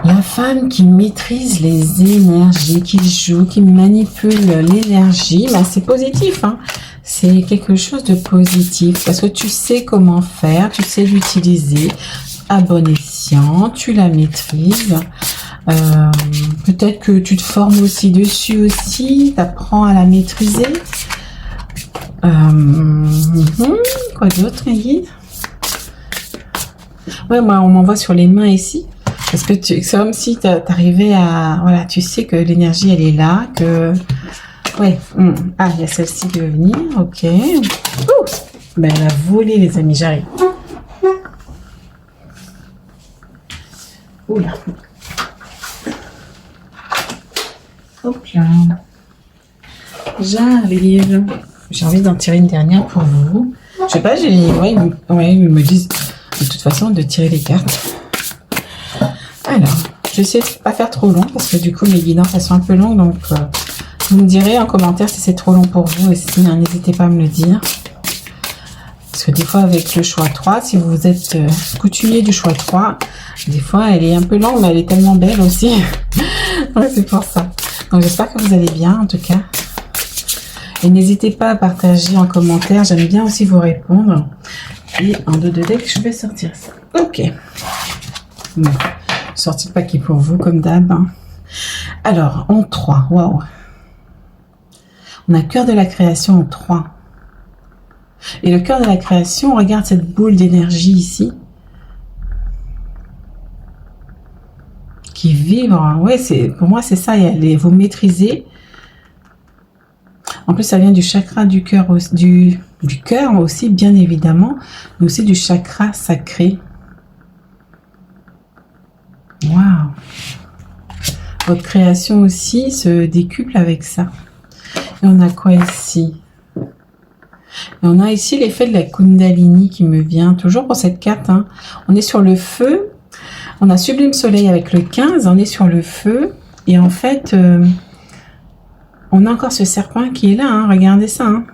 S1: la femme qui maîtrise les énergies, qui joue, qui manipule l'énergie, bah, c'est positif, hein. C'est quelque chose de positif parce que tu sais comment faire, tu sais l'utiliser à bon escient, tu la maîtrises. Peut-être que tu te formes aussi dessus aussi, tu apprends à la maîtriser. Quoi d'autre, guide? Ouais, moi, on m'envoie sur les mains ici. Parce que c'est comme si t'arrivais à... Voilà, tu sais que l'énergie, elle est là, que... Ouais. Ah, il y a celle-ci qui veut venir. Ok. Ouh, ben, elle a volé, les amis. J'arrive. Oula. Hop là. J'arrive. J'ai envie d'en tirer une dernière pour vous. Je sais pas, ils me disent de toute façon de tirer les cartes. Alors, je sais pas faire trop long parce que du coup mes guidances elles sont un peu longues, donc vous me direz en commentaire si c'est trop long pour vous et si n'hésitez pas à me le dire. Parce que des fois avec le choix 3, si vous êtes coutumier du choix 3, des fois elle est un peu longue mais elle est tellement belle aussi. Ouais, c'est pour ça. Donc j'espère que vous allez bien en tout cas. Et n'hésitez pas à partager en commentaire, j'aime bien aussi vous répondre. Et en dos de deck, je vais sortir ça. Ok. Bon, sorti le paquet pour vous, comme d'hab. Alors, en 3, waouh. On a cœur de la création en 3. Et le cœur de la création, regarde cette boule d'énergie ici. Qui vibre. Ouais, pour moi, c'est ça. Vous maîtrisez. En plus, ça vient du chakra du cœur, du cœur aussi, bien évidemment, mais aussi du chakra sacré. Waouh! Votre création aussi se décuple avec ça. Et on a quoi ici? Et on a ici l'effet de la Kundalini qui me vient, toujours pour cette carte, hein. On est sur le feu. On a Sublime Soleil avec le 15, on est sur le feu. Et en fait... on a encore ce serpent qui est là, hein, regardez ça. Hein.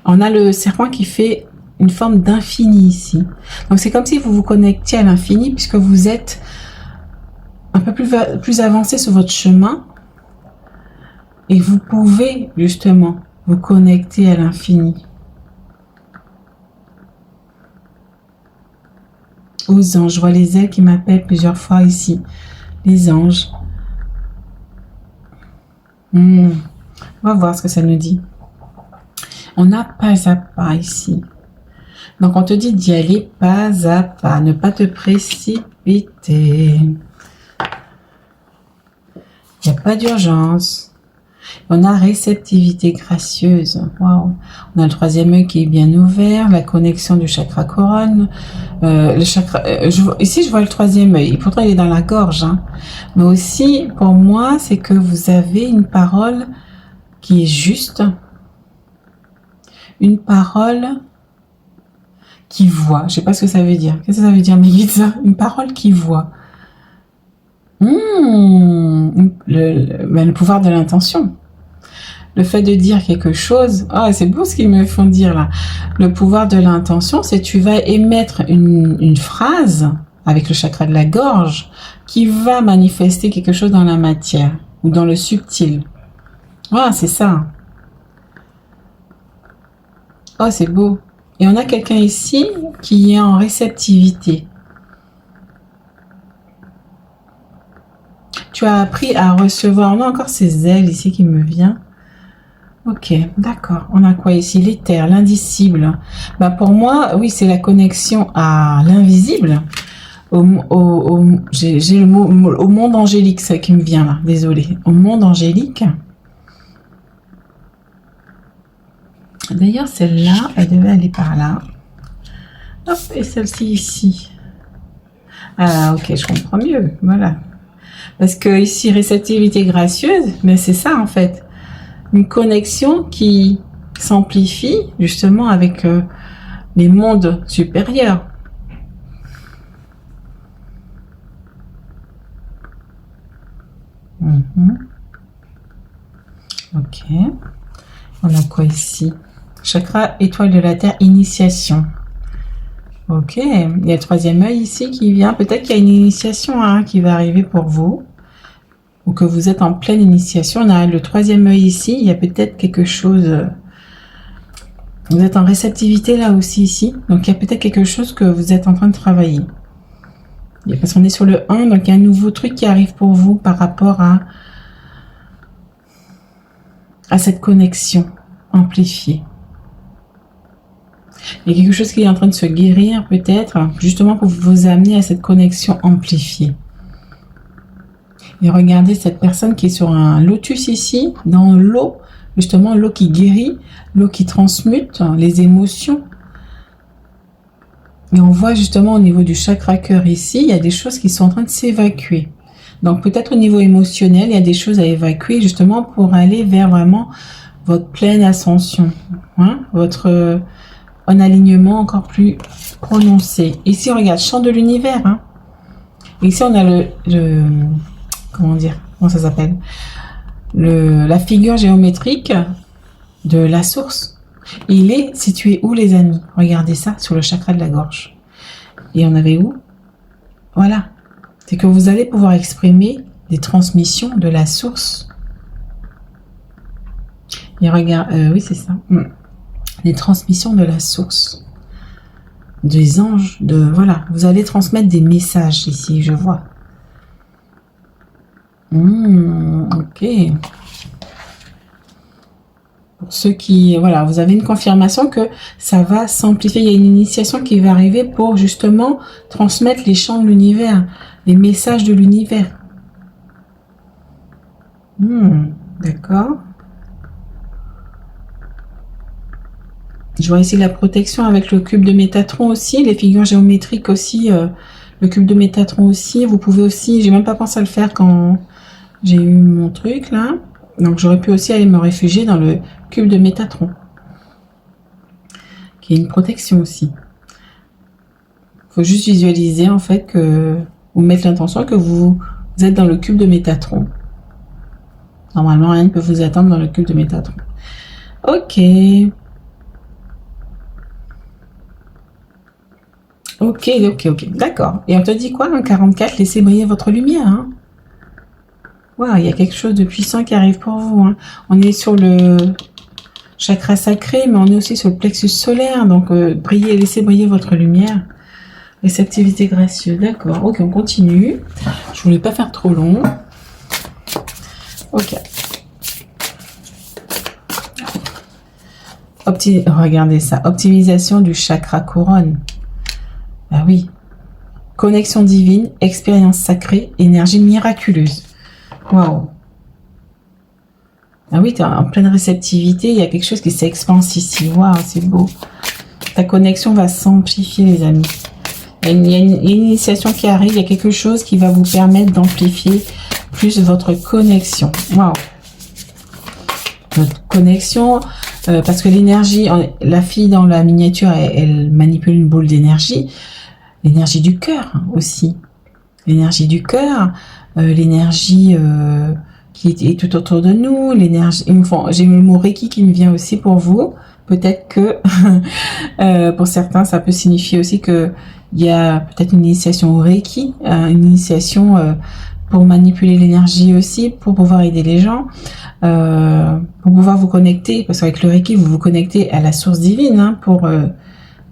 S1: On a le serpent qui fait une forme d'infini ici. Donc c'est comme si vous vous connectiez à l'infini puisque vous êtes un peu plus avancé sur votre chemin. Et vous pouvez justement vous connecter à l'infini. Aux anges, je vois les ailes qui m'appellent plusieurs fois ici. Les anges. On va voir ce que ça nous dit. On a pas à pas ici. Donc, on te dit d'y aller pas à pas, ne pas te précipiter. Il n'y a pas d'urgence. On a réceptivité gracieuse. Waouh. On a le troisième œil qui est bien ouvert, la connexion du chakra couronne. Le chakra, ici, je vois le troisième œil. Pourtant, il est dans la gorge. Hein. Mais aussi, pour moi, c'est que vous avez une parole qui est juste. Une parole qui voit. Je sais pas ce que ça veut dire. Qu'est-ce que ça veut dire, mes guides, ça? Une parole qui voit. Le pouvoir de l'intention. Le fait de dire quelque chose, c'est beau ce qu'ils me font dire là. Le pouvoir de l'intention, c'est tu vas émettre une phrase avec le chakra de la gorge qui va manifester quelque chose dans la matière ou dans le subtil. C'est ça. C'est beau. Et on a quelqu'un ici qui est en réceptivité. Tu as appris à recevoir. On a encore ces ailes ici qui me viennent. Ok, d'accord. On a quoi ici? L'éther, l'indicible. Pour moi, oui, c'est la connexion à l'invisible. J'ai le mot au monde angélique, ça qui me vient là. Désolée. Au monde angélique. D'ailleurs, celle-là, elle devait aller par là. Hop, et celle-ci ici. Ok, je comprends mieux. Voilà. Parce que ici, réceptivité gracieuse, mais c'est ça en fait. Une connexion qui s'amplifie justement avec les mondes supérieurs. Ok. On a quoi ici? Chakra étoile de la Terre, initiation. Ok. Il y a le troisième œil ici qui vient. Peut-être qu'il y a une initiation qui va arriver pour vous. Ou que vous êtes en pleine initiation. On a le troisième œil ici. Il y a peut-être quelque chose. Vous êtes en réceptivité là aussi ici. Donc il y a peut-être quelque chose que vous êtes en train de travailler. Parce qu'on est sur le 1. Donc il y a un nouveau truc qui arrive pour vous par rapport à cette connexion amplifiée. Il y a quelque chose qui est en train de se guérir peut-être. Justement pour vous amener à cette connexion amplifiée. Et regardez cette personne qui est sur un lotus ici, dans l'eau, justement l'eau qui guérit, l'eau qui transmute les émotions. Et on voit justement au niveau du chakra cœur ici, il y a des choses qui sont en train de s'évacuer. Donc peut-être au niveau émotionnel, il y a des choses à évacuer justement pour aller vers vraiment votre pleine ascension, votre un alignement encore plus prononcé. Ici, on regarde champ de l'univers. Ici, on a comment ça s'appelle, la figure géométrique de la source. Il est situé où, les amis? Regardez ça, sur le chakra de la gorge. Et on avait où? Voilà. C'est que vous allez pouvoir exprimer des transmissions de la source. Et regarde, oui, c'est ça. Des transmissions de la source. Des anges, voilà. Vous allez transmettre des messages ici, je vois. Ok. Pour ceux qui, voilà, vous avez une confirmation que ça va s'amplifier. Il y a une initiation qui va arriver pour justement transmettre les chants de l'univers, les messages de l'univers. D'accord. Je vois ici la protection avec le cube de Métatron aussi, les figures géométriques aussi, le cube de Métatron aussi. Vous pouvez aussi, j'ai même pas pensé à le faire quand j'ai eu mon truc là. Donc j'aurais pu aussi aller me réfugier dans le cube de Métatron, qui est une protection aussi. Faut juste visualiser en fait que, ou mettre l'intention que vous êtes dans le cube de Métatron. Normalement, rien ne peut vous attendre dans le cube de Métatron. Ok. Ok. D'accord. Et on te dit quoi, en 44, laissez briller votre lumière. Wow, il y a quelque chose de puissant qui arrive pour vous. On est sur le chakra sacré, mais on est aussi sur le plexus solaire. Donc, laissez briller votre lumière. Réceptivité gracieuse, d'accord. Ok, on continue. Je voulais pas faire trop long. Ok. Regardez ça. Optimisation du chakra couronne. Ah oui. Connexion divine, expérience sacrée, énergie miraculeuse. Waouh. Ah oui, tu es en pleine réceptivité. Il y a quelque chose qui s'expanse ici. Waouh, c'est beau. Ta connexion va s'amplifier, les amis. Il y a une initiation qui arrive. Il y a quelque chose qui va vous permettre d'amplifier plus votre connexion. Waouh. Votre connexion, parce que l'énergie, la fille dans la miniature, elle manipule une boule d'énergie. L'énergie du cœur aussi. L'énergie du cœur, l'énergie qui est tout autour de nous. L'énergie. J'ai le mot Reiki qui me vient aussi pour vous. Peut-être que pour certains, ça peut signifier aussi que il y a peut-être une initiation au Reiki, une initiation pour manipuler l'énergie aussi, pour pouvoir aider les gens, pour pouvoir vous connecter, parce qu'avec le Reiki, vous vous connectez à la source divine, hein, pour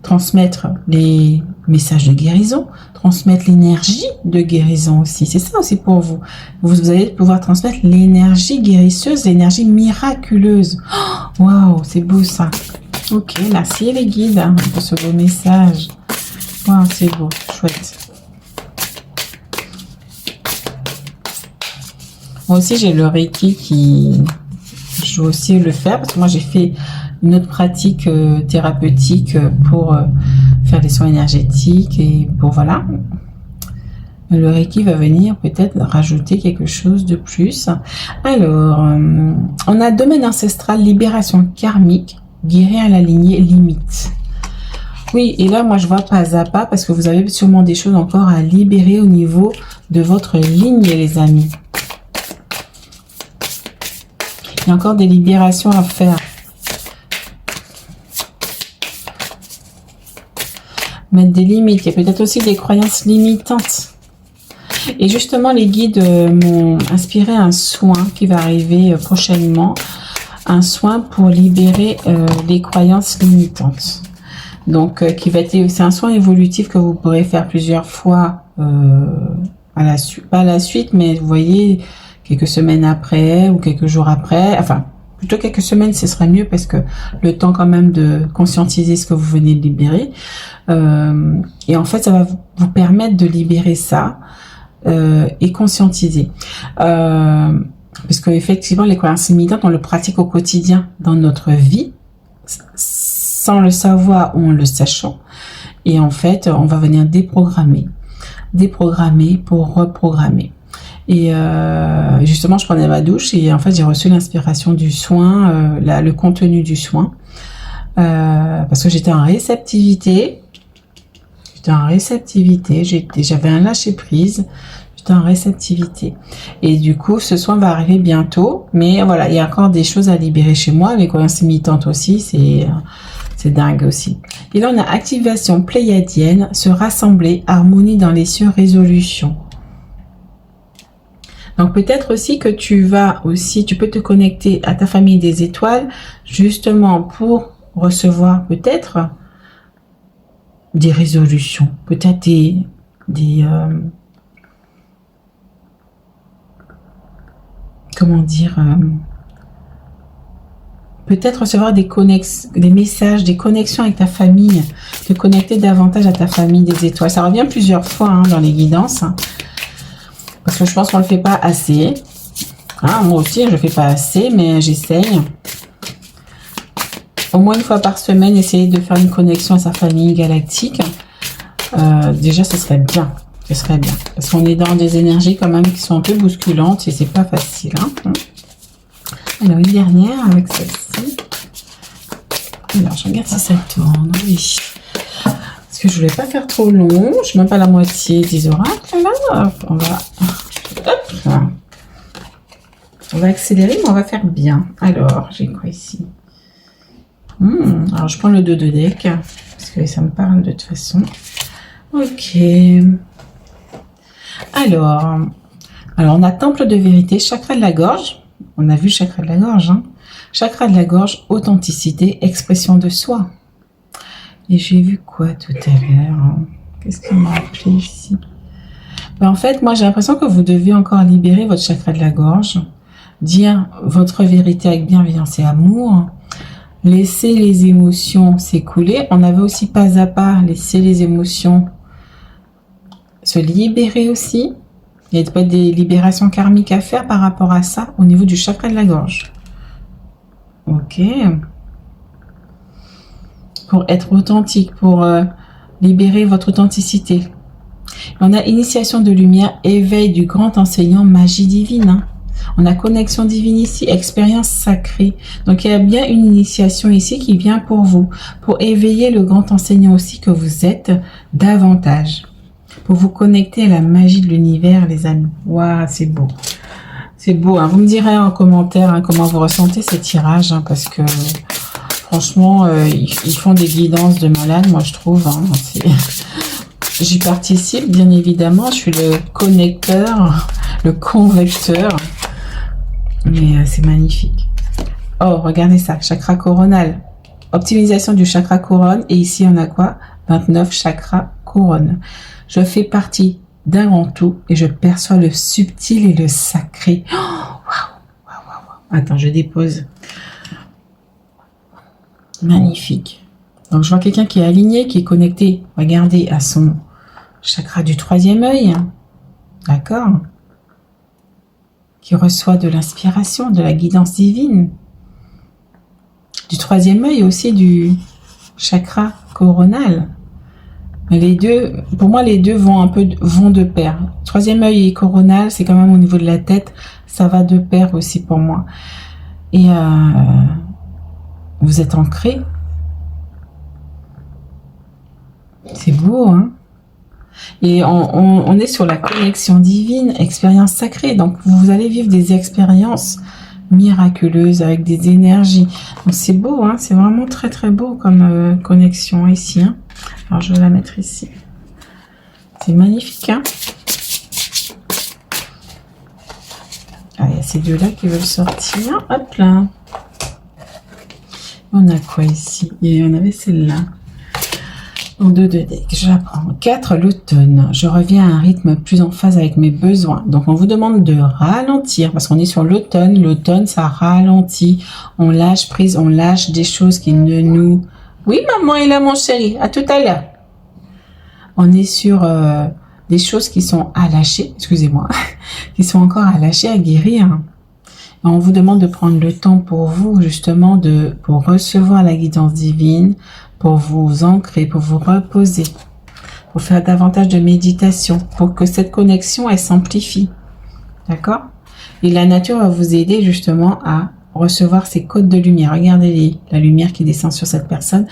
S1: transmettre les messages de guérison, transmettre l'énergie de guérison aussi. C'est ça aussi pour vous. Vous allez pouvoir transmettre l'énergie guérisseuse, l'énergie miraculeuse. Waouh, c'est beau ça. Ok, merci les guides hein, pour ce beau message. Waouh, c'est beau, chouette. Moi aussi, j'ai le Reiki qui... Je veux aussi le faire parce que moi, j'ai fait une autre pratique thérapeutique pour faire des soins énergétiques et pour voilà. Le Reiki va venir peut-être rajouter quelque chose de plus. Alors, on a domaine ancestral, libération karmique, guérir la lignée limite. Oui, et là, moi, je vois pas à pas parce que vous avez sûrement des choses encore à libérer au niveau de votre ligne, les amis. Il y a encore des libérations à faire. Mettre des limites. Il y a peut-être aussi des croyances limitantes. Et justement, les guides m'ont inspiré un soin qui va arriver prochainement. Un soin pour libérer les croyances limitantes. Donc, c'est un soin évolutif que vous pourrez faire plusieurs fois à la suite. Pas à la suite, mais vous voyez... quelques semaines après ou quelques jours après, enfin plutôt quelques semaines ce serait mieux parce que le temps quand même de conscientiser ce que vous venez de libérer et en fait ça va vous permettre de libérer ça et conscientiser parce que effectivement les croyances limitantes on le pratique au quotidien dans notre vie sans le savoir ou en le sachant et en fait on va venir déprogrammer pour reprogrammer. Et justement, je prenais ma douche et en fait, j'ai reçu l'inspiration du soin, le contenu du soin, parce que j'étais en réceptivité. J'avais un lâcher prise. J'étais en réceptivité. Et du coup, ce soin va arriver bientôt. Mais voilà, il y a encore des choses à libérer chez moi. Les croyances limitantes aussi, c'est dingue aussi. Et là, on a activation pléiadienne, se rassembler, harmonie dans les cieux, résolution. Donc peut-être aussi que tu peux te connecter à ta famille des étoiles, justement pour recevoir peut-être des résolutions, peut-être peut-être recevoir des messages, des connexions avec ta famille, te connecter davantage à ta famille des étoiles. Ça revient plusieurs fois hein, dans les guidances. Parce que je pense qu'on ne le fait pas assez. Hein, moi aussi, je ne le fais pas assez, mais j'essaye. Au moins une fois par semaine, essayer de faire une connexion à sa famille galactique. Déjà, ce serait bien. Ce serait bien. Parce qu'on est dans des énergies quand même qui sont un peu bousculantes et c'est pas facile. Hein. Alors, une dernière avec celle-ci. Alors, je regarde si ça tourne. Oui. Parce que je voulais pas faire trop long. Je suis même pas la moitié des oracles. Là, on va accélérer, mais on va faire bien. Alors, j'ai quoi ici alors, je prends le 2 de deck parce que ça me parle de toute façon. Ok. Alors, on a temple de vérité, chakra de la gorge. On a vu chakra de la gorge. Hein. Chakra de la gorge, authenticité, expression de soi. Et j'ai vu quoi tout à l'heure? qu'est-ce qu'il m'a appelé ici? En fait, moi, j'ai l'impression que vous devez encore libérer votre chakra de la gorge, dire votre vérité avec bienveillance et amour, laisser les émotions s'écouler. On avait aussi pas à pas laisser les émotions se libérer aussi. Il y a peut-être des libérations karmiques à faire par rapport à ça au niveau du chakra de la gorge. Ok. Pour être authentique, pour libérer votre authenticité. On a initiation de lumière, éveil du grand enseignant, magie divine. Hein. On a connexion divine ici, expérience sacrée. Donc il y a bien une initiation ici qui vient pour vous, pour éveiller le grand enseignant aussi que vous êtes davantage. Pour vous connecter à la magie de l'univers, les amis. Waouh, c'est beau. C'est beau. Hein. Vous me direz en commentaire hein, comment vous ressentez ces tirages, hein, parce que franchement, ils font des guidances de malade, moi je trouve. Hein, j'y participe, bien évidemment. Je suis le connecteur, le convecteur. Mais c'est magnifique. Oh, regardez ça, chakra coronal. Optimisation du chakra couronne. Et ici, on a quoi? 29 chakras couronne. Je fais partie d'un grand tout et je perçois le subtil et le sacré. Oh, waouh. Attends, je dépose. Magnifique. Donc, je vois quelqu'un qui est aligné, qui est connecté, regardez, à son chakra du troisième œil. D'accord? Qui reçoit de l'inspiration, de la guidance divine. Du troisième œil aussi, du chakra coronal. Mais les deux, pour moi, les deux vont de pair. Troisième œil et coronal, c'est quand même au niveau de la tête, ça va de pair aussi pour moi. Et vous êtes ancré. C'est beau, hein? Et on est sur la connexion divine, expérience sacrée. Donc, vous allez vivre des expériences miraculeuses avec des énergies. Donc, c'est beau, hein? C'est vraiment très, très beau comme connexion ici. Hein? Alors, je vais la mettre ici. C'est magnifique, hein? Ah, il y a ces deux-là qui veulent sortir. Hop là. On a quoi ici? Et on avait celle-là. En 2 de deck, je la prends. 4, l'automne. Je reviens à un rythme plus en phase avec mes besoins. Donc, on vous demande de ralentir parce qu'on est sur l'automne. L'automne, ça ralentit. On lâche prise, on lâche des choses qui ne nous... Oui, maman est là, mon chéri. À tout à l'heure. On est sur des choses qui sont à lâcher. Excusez-moi. Qui sont encore à lâcher, à guérir. Et on vous demande de prendre le temps pour vous, justement, pour recevoir la guidance divine, pour vous ancrer, pour vous reposer, pour faire davantage de méditation, pour que cette connexion, elle s'amplifie. D'accord? Et la nature va vous aider justement à recevoir ces codes de lumière. Regardez la lumière qui descend sur cette personne.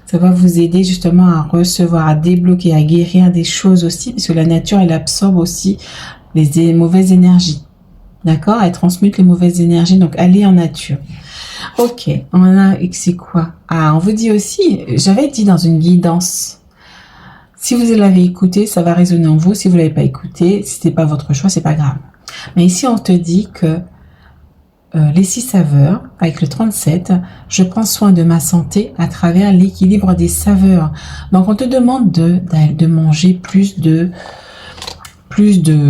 S1: Ça va vous aider justement à recevoir, à débloquer, à guérir des choses aussi, parce que la nature, elle absorbe aussi les mauvaises énergies. D'accord? Elle transmute les mauvaises énergies, donc allez en nature. Ok, on a, c'est quoi? Ah, on vous dit aussi, j'avais dit dans une guidance, si vous l'avez écouté, ça va résonner en vous. Si vous l'avez pas écouté, si c'était pas votre choix, c'est pas grave. Mais ici, on te dit que les 6 saveurs, avec le 37, je prends soin de ma santé à travers l'équilibre des saveurs. Donc, on te demande de manger plus de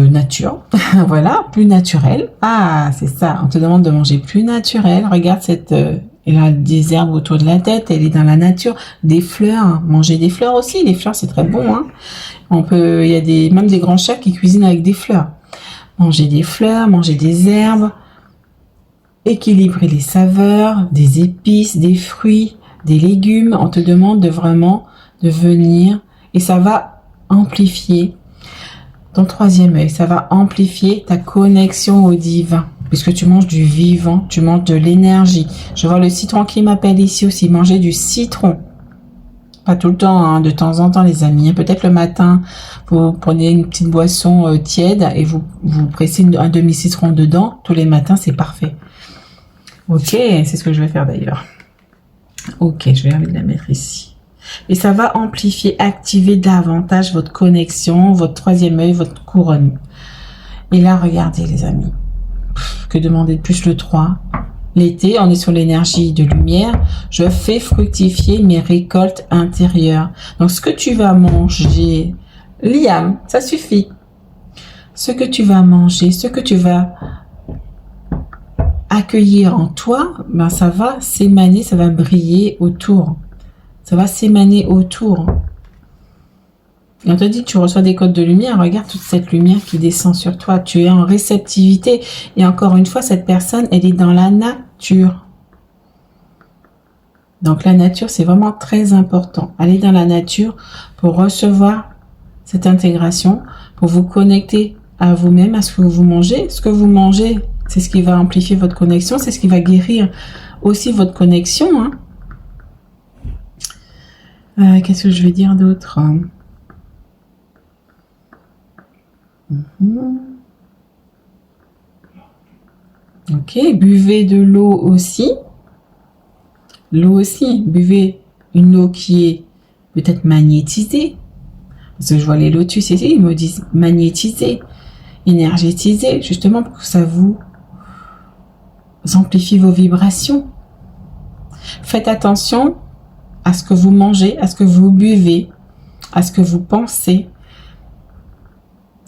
S1: nature, voilà, plus naturel. Ah, c'est ça, on te demande de manger plus naturel. Regarde elle a des herbes autour de la tête, elle est dans la nature, des fleurs, manger des fleurs aussi, les fleurs c'est très bon, hein. Il y a même des grands chefs qui cuisinent avec des fleurs. Manger des fleurs, manger des herbes, équilibrer les saveurs, des épices, des fruits, des légumes. On te demande de venir et ça va amplifier ton troisième œil, ça va amplifier ta connexion au divin, puisque tu manges du vivant, tu manges de l'énergie. Je vois le citron qui m'appelle ici aussi, manger du citron. Pas tout le temps, hein, de temps en temps les amis. Peut-être le matin, vous prenez une petite boisson tiède et vous pressez un demi-citron dedans. Tous les matins, c'est parfait. Ok, c'est ce que je vais faire d'ailleurs. Ok, je vais aller la mettre ici. Et ça va amplifier, activer davantage votre connexion, votre troisième œil, votre couronne. Et là, regardez les amis. Que demander de plus le 3? L'été, on est sur l'énergie de lumière. Je fais fructifier mes récoltes intérieures. Donc, ce que tu vas manger Liam, ça suffit. Ce que tu vas manger, ce que tu vas accueillir en toi, ben ça va s'émaner, ça va briller autour. Ça va s'émaner autour. Et on te dit, tu reçois des codes de lumière, regarde toute cette lumière qui descend sur toi. Tu es en réceptivité. Et encore une fois, cette personne, elle est dans la nature. Donc la nature, c'est vraiment très important. Aller dans la nature pour recevoir cette intégration, pour vous connecter à vous-même, à ce que vous mangez. Ce que vous mangez, c'est ce qui va amplifier votre connexion, c'est ce qui va guérir aussi votre connexion. Hein. Qu'est-ce que je vais dire d'autre? Ok, buvez de l'eau aussi. L'eau aussi, buvez une eau qui est peut-être magnétisée. Parce que je vois les lotus ici, ils me disent magnétiser, énergétiser, justement pour que ça vous amplifie vos vibrations. Faites attention à ce que vous mangez, à ce que vous buvez, à ce que vous pensez.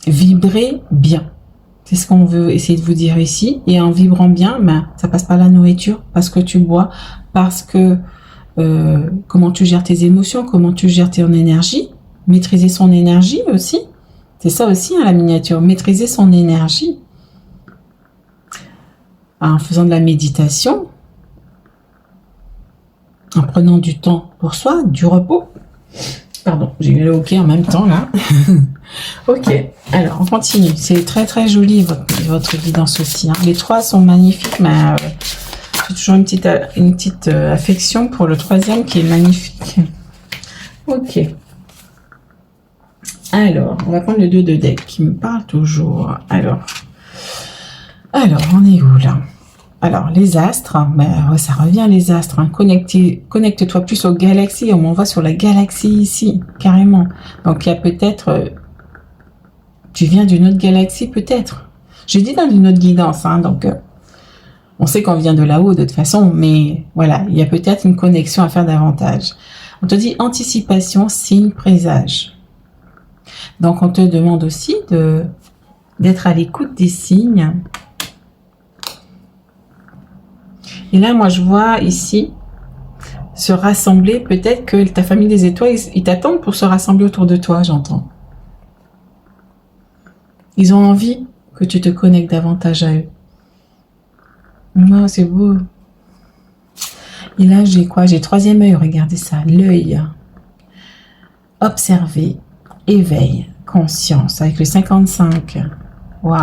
S1: Vibrez bien. C'est ce qu'on veut essayer de vous dire ici. Et en vibrant bien, ben, ça passe par la nourriture, parce que tu bois, parce que comment tu gères tes émotions, comment tu gères ton énergie. Maîtriser son énergie aussi. C'est ça aussi, hein, la miniature. Maîtriser son énergie. En faisant de la méditation. En prenant du temps pour soi, du repos. Pardon, j'ai eu le hockey en même temps là. Ok, alors on continue. C'est très très joli votre guidance aussi. Hein. Les trois sont magnifiques, mais j'ai toujours une petite affection pour le troisième qui est magnifique. Ok. Alors, on va prendre le 2 de deck qui me parle toujours. Alors, on est où là? Alors, les astres, ben, ça revient les astres. Hein. Connecte-toi plus aux galaxies. On va sur la galaxie ici, carrément. Donc, il y a peut-être... tu viens d'une autre galaxie, peut-être. J'ai dit dans une autre guidance. Hein, donc, on sait qu'on vient de là-haut, de toute façon. Mais voilà, il y a peut-être une connexion à faire davantage. On te dit anticipation, signe, présage. Donc, on te demande aussi d'être à l'écoute des signes. Et là, moi, je vois ici se rassembler. Peut-être que ta famille des étoiles, ils t'attendent pour se rassembler autour de toi, j'entends. Ils ont envie que tu te connectes davantage à eux. Oh, c'est beau. Et là, j'ai quoi? J'ai troisième œil, regardez ça, l'œil. Observer, éveil, conscience, avec le 55. Waouh!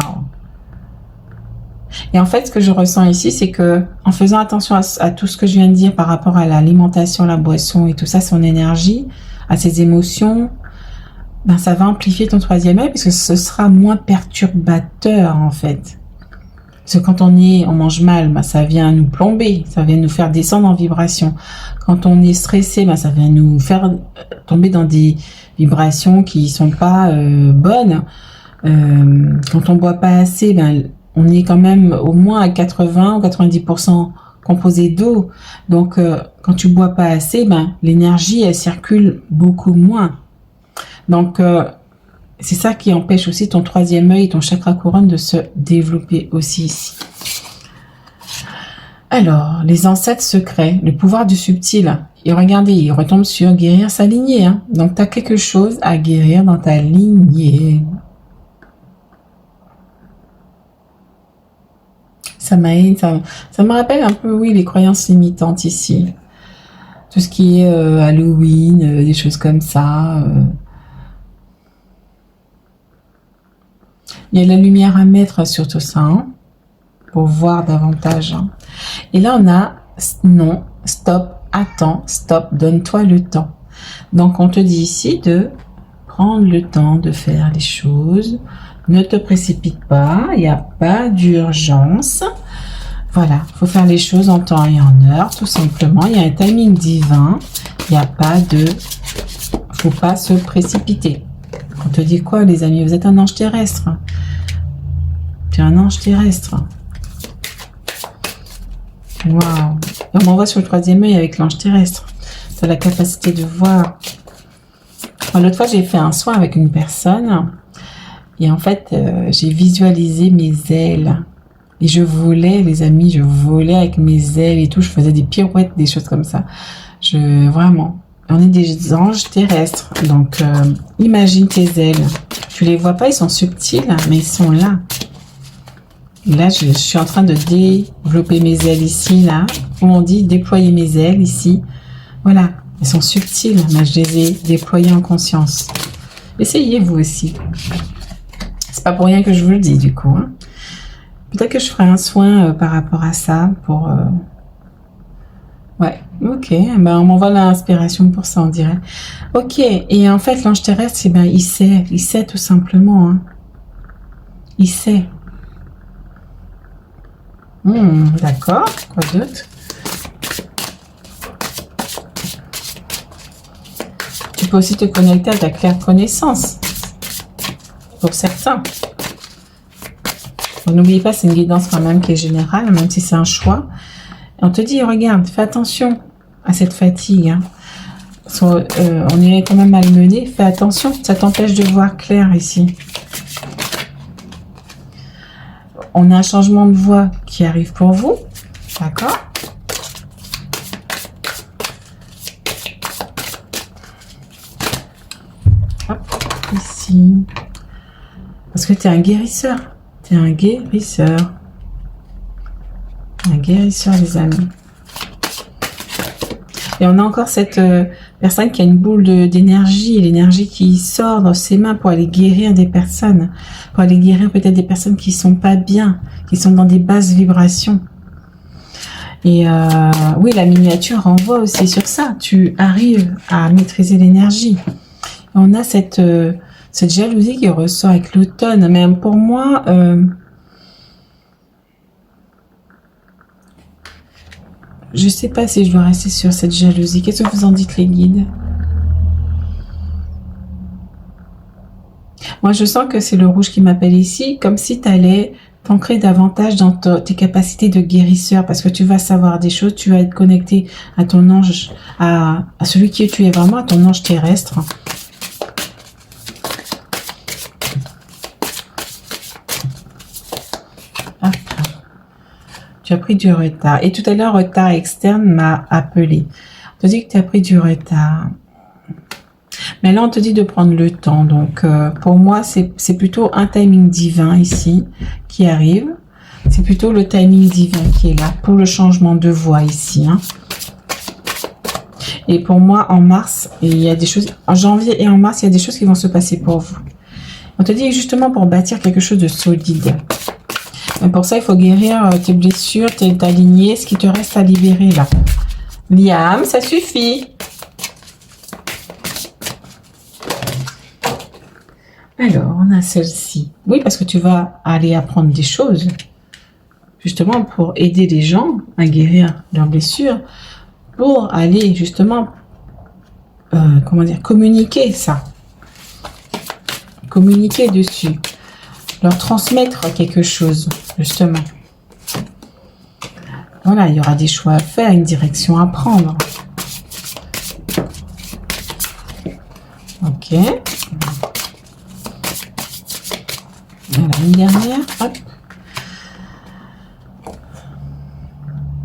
S1: Et en fait, ce que je ressens ici, c'est que en faisant attention à tout ce que je viens de dire par rapport à l'alimentation, la boisson et tout ça, son énergie, à ses émotions, ben ça va amplifier ton troisième œil puisque ce sera moins perturbateur en fait. Parce que quand on mange mal, ben ça vient nous plomber, ça vient nous faire descendre en vibration. Quand on est stressé, ben ça vient nous faire tomber dans des vibrations qui sont pas bonnes. Quand on boit pas assez, ben on est quand même au moins à 80 ou 90% composé d'eau. Donc, quand tu bois pas assez, ben, l'énergie, elle circule beaucoup moins. Donc, c'est ça qui empêche aussi ton troisième œil, ton chakra couronne de se développer aussi ici. Alors, les ancêtres secrets, le pouvoir du subtil. Et regardez, il retombe sur guérir sa lignée. Hein. Donc, tu as quelque chose à guérir dans ta lignée. Ça me rappelle un peu, oui, les croyances limitantes ici. Tout ce qui est Halloween, des choses comme ça. Il y a la lumière à mettre sur tout ça, hein, pour voir davantage. Hein. Et là, on a non, stop, attends, stop, donne-toi le temps. Donc, on te dit ici de prendre le temps de faire les choses. Ne te précipite pas, il n'y a pas d'urgence. Voilà, il faut faire les choses en temps et en heure, tout simplement. Il y a un timing divin. Il n'y a pas faut pas se précipiter. On te dit quoi, les amis? Vous êtes un ange terrestre. Tu es un ange terrestre. Waouh. On m'envoie sur le troisième œil avec l'ange terrestre. Tu as la capacité de voir L'autre fois, j'ai fait un soin avec une personne et en fait, j'ai visualisé mes ailes. Et je volais, les amis, je volais avec mes ailes et tout. Je faisais des pirouettes, des choses comme ça. Vraiment, on est des anges terrestres. Donc, imagine tes ailes. Tu les vois pas, ils sont subtils, mais ils sont là. Et là, je suis en train de développer mes ailes ici, là. Comme on dit, déployer mes ailes ici. Voilà, elles sont subtiles, mais je les ai déployées en conscience. Essayez vous aussi. C'est pas pour rien que je vous le dis, du coup. Hein. Peut-être que je ferai un soin par rapport à ça pour... Ouais, ok. Ben, on m'envoie l'inspiration pour ça, on dirait. Ok, et en fait, l'ange terrestre, eh ben, il sait tout simplement. Hein. Il sait. D'accord, quoi d'autre? Tu peux aussi te connecter à ta claire connaissance. Pour certains. N'oubliez pas, c'est une guidance quand même qui est générale, même si c'est un choix. On te dit, regarde, fais attention à cette fatigue. Hein. On est quand même malmené. Fais attention, ça t'empêche de voir clair ici. On a un changement de voix qui arrive pour vous. D'accord? Hop, ici. Parce que tu es un guérisseur. Tu es un guérisseur. Un guérisseur, les amis. Et on a encore cette personne qui a une boule d'énergie, l'énergie qui sort dans ses mains pour aller guérir des personnes, pour aller guérir peut-être des personnes qui sont pas bien, qui sont dans des basses vibrations. Et oui, la miniature renvoie aussi sur ça. Tu arrives à maîtriser l'énergie. On a cette jalousie qui ressort avec l'automne. Même pour moi, je sais pas si je dois rester sur cette jalousie. Qu'est-ce que vous en dites, les guides? Moi, je sens que c'est le rouge qui m'appelle ici, comme si tu allais t'ancrer davantage dans tes capacités de guérisseur, parce que tu vas savoir des choses, tu vas être connecté à ton ange, à celui qui tu es vraiment, à ton ange terrestre. Tu as pris du retard. Et tout à l'heure, retard externe m'a appelé. On te dit que tu as pris du retard. Mais là, on te dit de prendre le temps. Donc, pour moi, c'est plutôt un timing divin ici qui arrive. C'est plutôt le timing divin qui est là pour le changement de voix ici. Hein. Et pour moi, en mars, il y a des choses... En janvier et en mars, il y a des choses qui vont se passer pour vous. On te dit justement pour bâtir quelque chose de solide. Et pour ça, il faut guérir tes blessures, ta lignée, ce qui te reste à libérer là. Liam, ça suffit. Alors, on a celle-ci. Oui, parce que tu vas aller apprendre des choses, justement pour aider les gens à guérir leurs blessures, pour aller justement, comment dire, communiquer ça. Communiquer dessus. Leur transmettre quelque chose, justement. Voilà, il y aura des choix à faire, une direction à prendre. Ok. Voilà, une dernière. Hop.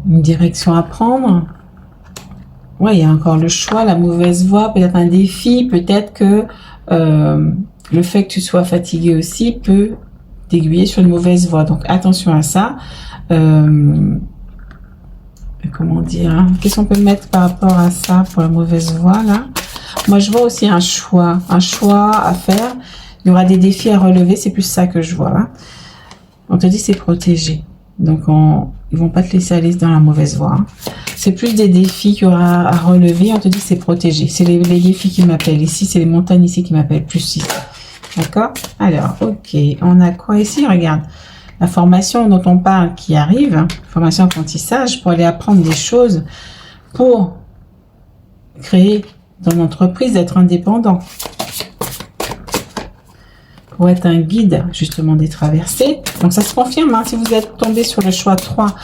S1: Une direction à prendre. Ouais, il y a encore le choix, la mauvaise voie, peut-être un défi, peut-être que le fait que tu sois fatigué aussi peut t'aiguiller sur une mauvaise voie. Donc attention à ça. Comment dire, hein? Qu'est-ce qu'on peut mettre par rapport à ça pour la mauvaise voie là? Moi je vois aussi un choix à faire. Il y aura des défis à relever, c'est plus ça que je vois. Hein? On te dit c'est protégé. Donc ils vont pas te laisser aller dans la mauvaise voie. Hein. C'est plus des défis qu'il y aura à relever. On te dit c'est protégé. C'est les défis qui m'appellent ici, c'est les montagnes ici qui m'appellent plus ici. D'accord? Alors, ok. On a quoi ici? Regarde. La formation dont on parle qui arrive, formation apprentissage, pour aller apprendre des choses, pour créer dans l'entreprise, être indépendant. Pour être un guide, justement, des traversées. Donc, ça se confirme. Hein, si vous êtes tombé sur le choix 3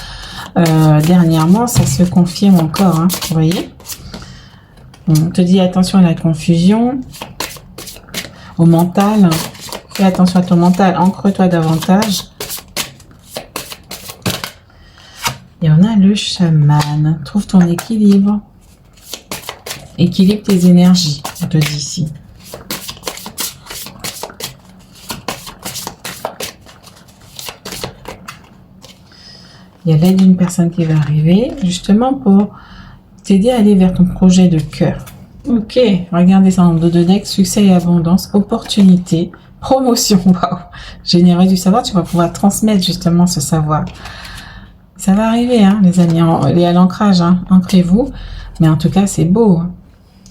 S1: dernièrement, ça se confirme encore. Hein, vous voyez? On te dit attention à la confusion.
S2: au mental. Fais attention à ton mental, ancre-toi davantage. Et on a le chaman. Trouve ton équilibre. Équilibre tes énergies, on te dit ici. Il y a l'aide d'une personne qui va arriver, justement pour t'aider à aller vers ton projet de cœur. Ok, regardez ça en dos de deck, succès et abondance, opportunité, promotion, waouh, générer du savoir, tu vas pouvoir transmettre justement ce savoir. Ça va arriver, hein, les amis, il y a l'ancrage, hein, ancrez-vous, mais en tout cas, c'est beau. Hein.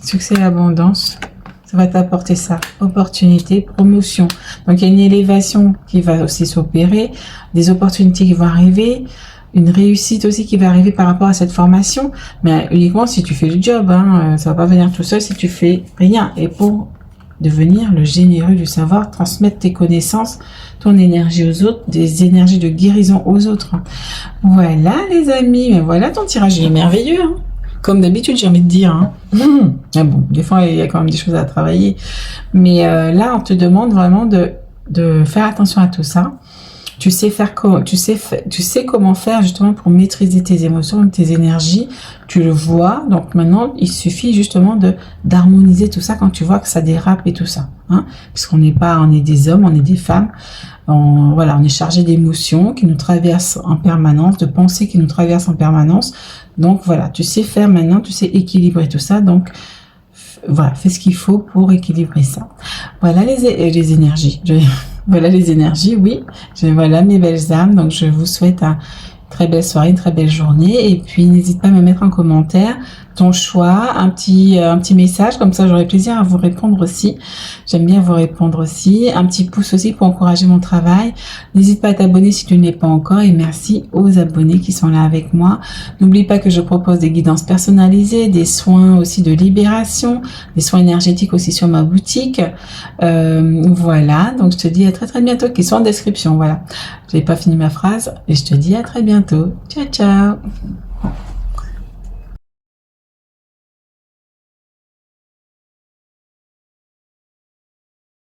S2: Succès et abondance, ça va t'apporter ça, opportunité, promotion. Donc, il y a une élévation qui va aussi s'opérer, des opportunités qui vont arriver, une réussite aussi qui va arriver par rapport à cette formation, mais uniquement si tu fais le job, hein, ça va pas venir tout seul si tu fais rien. Et pour devenir le généreux du savoir, transmettre tes connaissances, ton énergie aux autres, des énergies de guérison aux autres. Voilà les amis, mais voilà ton tirage, il est merveilleux. Hein. Comme d'habitude, j'ai envie de dire. Hein. Ah bon, des fois, il y a quand même des choses à travailler. Mais là, on te demande vraiment de faire attention à tout ça. Tu sais comment faire justement pour maîtriser tes émotions, tes énergies. Tu le vois. Donc maintenant, il suffit justement d'harmoniser tout ça quand tu vois que ça dérape et tout ça. Hein, puisqu'on n'est pas, on est des hommes, on est des femmes. On est chargé d'émotions qui nous traversent en permanence, de pensées qui nous traversent en permanence. Donc voilà, tu sais faire maintenant, tu sais équilibrer tout ça. Donc voilà, fais ce qu'il faut pour équilibrer ça. Voilà les énergies. Voilà les énergies, oui. Voilà mes belles âmes. Donc, je vous souhaite une très belle soirée, une très belle journée. Et puis, n'hésite pas à me mettre en commentaire ton choix, un petit message. Comme ça, j'aurai plaisir à vous répondre aussi. J'aime bien vous répondre aussi. Un petit pouce aussi pour encourager mon travail. N'hésite pas à t'abonner si tu ne l'es pas encore. Et merci aux abonnés qui sont là avec moi. N'oublie pas que je propose des guidances personnalisées, des soins aussi de libération, des soins énergétiques aussi sur ma boutique. Voilà. Donc, je te dis à très très bientôt, qui sont en description. Voilà. Je n'ai pas fini ma phrase. Et je te dis à très bientôt. Ciao, ciao.